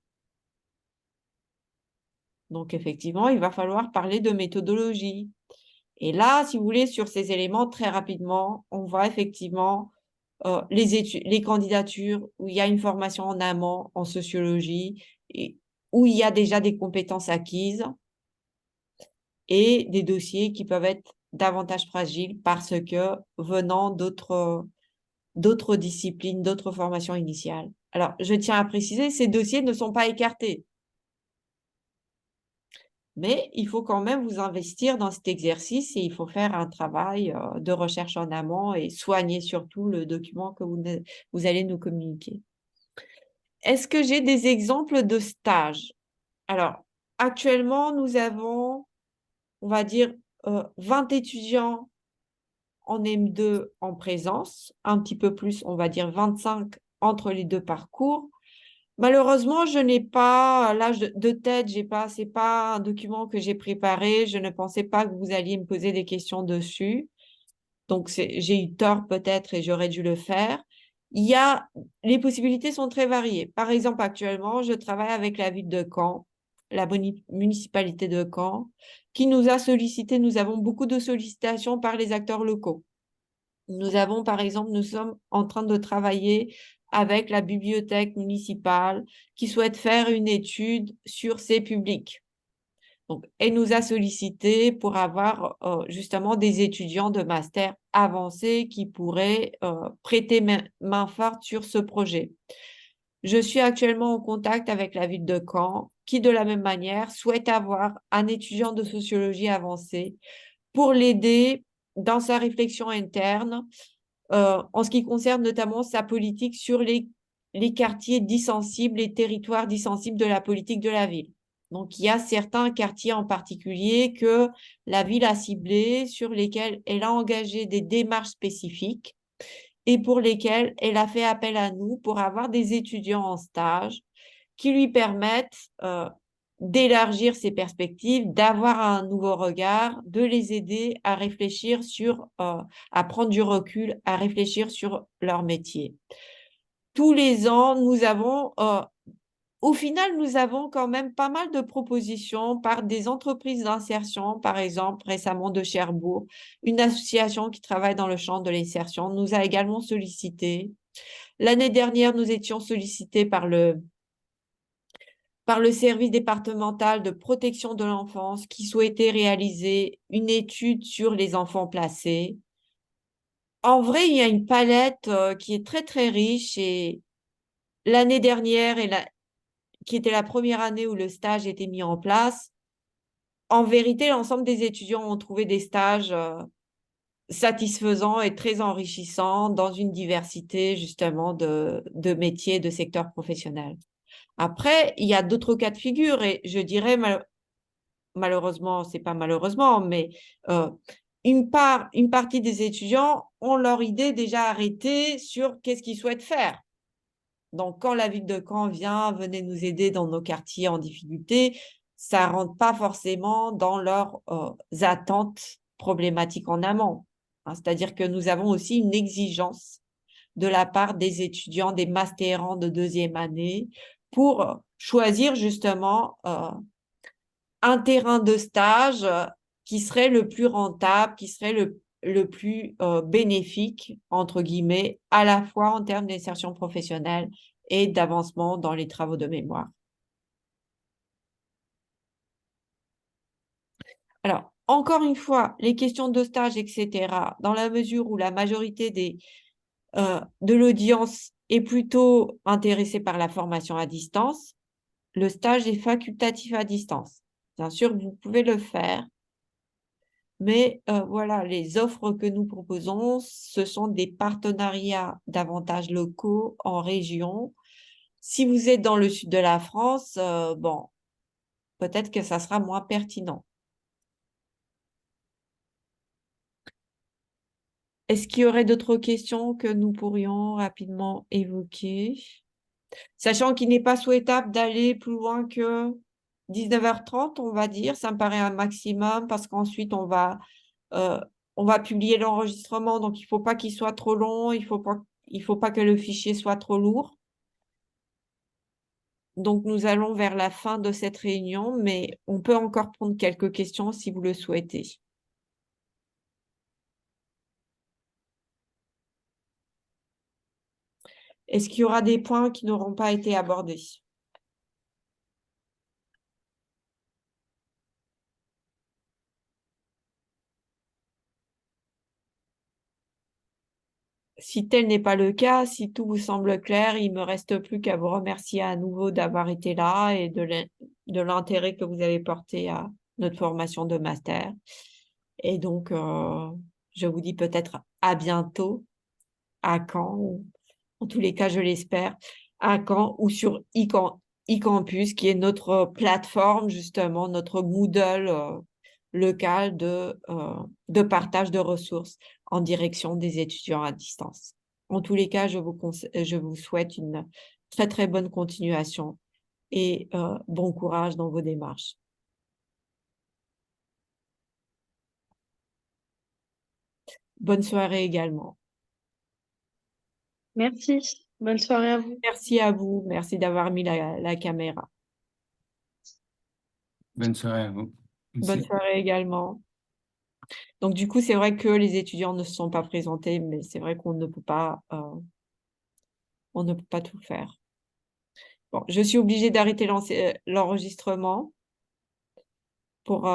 Donc, effectivement, il va falloir parler de méthodologie. Et là, si vous voulez, sur ces éléments, très rapidement, on voit effectivement les candidatures où il y a une formation en amont en sociologie, et où il y a déjà des compétences acquises et des dossiers qui peuvent être davantage fragiles parce que venant d'autres disciplines, d'autres formations initiales. Alors, je tiens à préciser, ces dossiers ne sont pas écartés. Mais il faut quand même vous investir dans cet exercice et il faut faire un travail de recherche en amont et soigner surtout le document que vous allez nous communiquer. Est-ce que j'ai des exemples de stages? Alors, actuellement, nous avons, on va dire, 20 étudiants en M2 en présence, un petit peu plus, on va dire 25 entre les deux parcours. Malheureusement, je n'ai pas, là, de tête, c'est pas un document que j'ai préparé. Je ne pensais pas que vous alliez me poser des questions dessus. Donc, j'ai eu tort peut-être et j'aurais dû le faire. Les possibilités sont très variées. Par exemple, actuellement, je travaille avec la ville de Caen, la municipalité de Caen, qui nous a sollicité. Nous avons beaucoup de sollicitations par les acteurs locaux. Par exemple, nous sommes en train de travailler avec la bibliothèque municipale qui souhaite faire une étude sur ces publics. Donc, elle nous a sollicité pour avoir justement des étudiants de master avancés qui pourraient prêter main forte sur ce projet. Je suis actuellement en contact avec la ville de Caen qui, de la même manière, souhaite avoir un étudiant de sociologie avancée pour l'aider dans sa réflexion interne en ce qui concerne notamment sa politique sur les quartiers dissensibles, les territoires dissensibles de la politique de la ville. Donc, il y a certains quartiers en particulier que la ville a ciblés, sur lesquels elle a engagé des démarches spécifiques et pour lesquels elle a fait appel à nous pour avoir des étudiants en stage qui lui permettent d'élargir ses perspectives, d'avoir un nouveau regard, de les aider à réfléchir à prendre du recul, à réfléchir sur leur métier. Tous les ans, nous avons au final, nous avons quand même pas mal de propositions par des entreprises d'insertion, par exemple, récemment de Cherbourg, une association qui travaille dans le champ de l'insertion nous a également sollicité. L'année dernière, nous étions sollicités par le service départemental de protection de l'enfance qui souhaitait réaliser une étude sur les enfants placés. En vrai, il y a une palette qui est très, très riche et l'année dernière, qui était la première année où le stage était mis en place, en vérité, l'ensemble des étudiants ont trouvé des stages satisfaisants et très enrichissants dans une diversité justement de métiers, de secteurs professionnels. Après, il y a d'autres cas de figure et je dirais malheureusement, c'est pas malheureusement, mais euh, une partie des étudiants ont leur idée déjà arrêtée sur qu'est-ce qu'ils souhaitent faire. Donc, quand la ville de Caen vient, venez nous aider dans nos quartiers en difficulté, ça ne rentre pas forcément dans leurs attentes problématiques en amont. Hein. C'est-à-dire que nous avons aussi une exigence de la part des étudiants, des mastérants de deuxième année, pour choisir justement un terrain de stage qui serait le plus rentable, qui serait le plus bénéfique, entre guillemets, à la fois en termes d'insertion professionnelle et d'avancement dans les travaux de mémoire. Alors, encore une fois, les questions de stage, etc., dans la mesure où la majorité de l'audience est plutôt intéressée par la formation à distance, le stage est facultatif à distance. Bien sûr, vous pouvez le faire, mais voilà, les offres que nous proposons, ce sont des partenariats davantage locaux en région. Si vous êtes dans le sud de la France, bon, peut-être que ça sera moins pertinent. Est-ce qu'il y aurait d'autres questions que nous pourrions rapidement évoquer? Sachant qu'il n'est pas souhaitable d'aller plus loin que 19h30, on va dire, ça me paraît un maximum parce qu'ensuite euh, on va publier l'enregistrement, donc il ne faut pas qu'il soit trop long, il faut pas que le fichier soit trop lourd. Donc nous allons vers la fin de cette réunion, mais on peut encore prendre quelques questions si vous le souhaitez. Est-ce qu'il y aura des points qui n'auront pas été abordés? Si tel n'est pas le cas, si tout vous semble clair, il me reste plus qu'à vous remercier à nouveau d'avoir été là et de l'intérêt que vous avez porté à notre formation de master. Et donc, je vous dis peut-être à bientôt à Caen, ou en tous les cas, je l'espère, à Caen ou sur eCampus, qui est notre plateforme, justement, notre Moodle local de partage de ressources en direction des étudiants à distance. En tous les cas, je vous souhaite une très, très bonne continuation et bon courage dans vos démarches. Bonne soirée également. Merci. Bonne soirée à vous. Merci à vous. Merci d'avoir mis la caméra. Bonne soirée à vous. Bonne Aussi. soirée également. Donc, du coup, c'est vrai que les étudiants ne se sont pas présentés, mais c'est vrai qu'on ne peut pas, on ne peut pas tout faire. Bon, je suis obligée d'arrêter l'enregistrement pour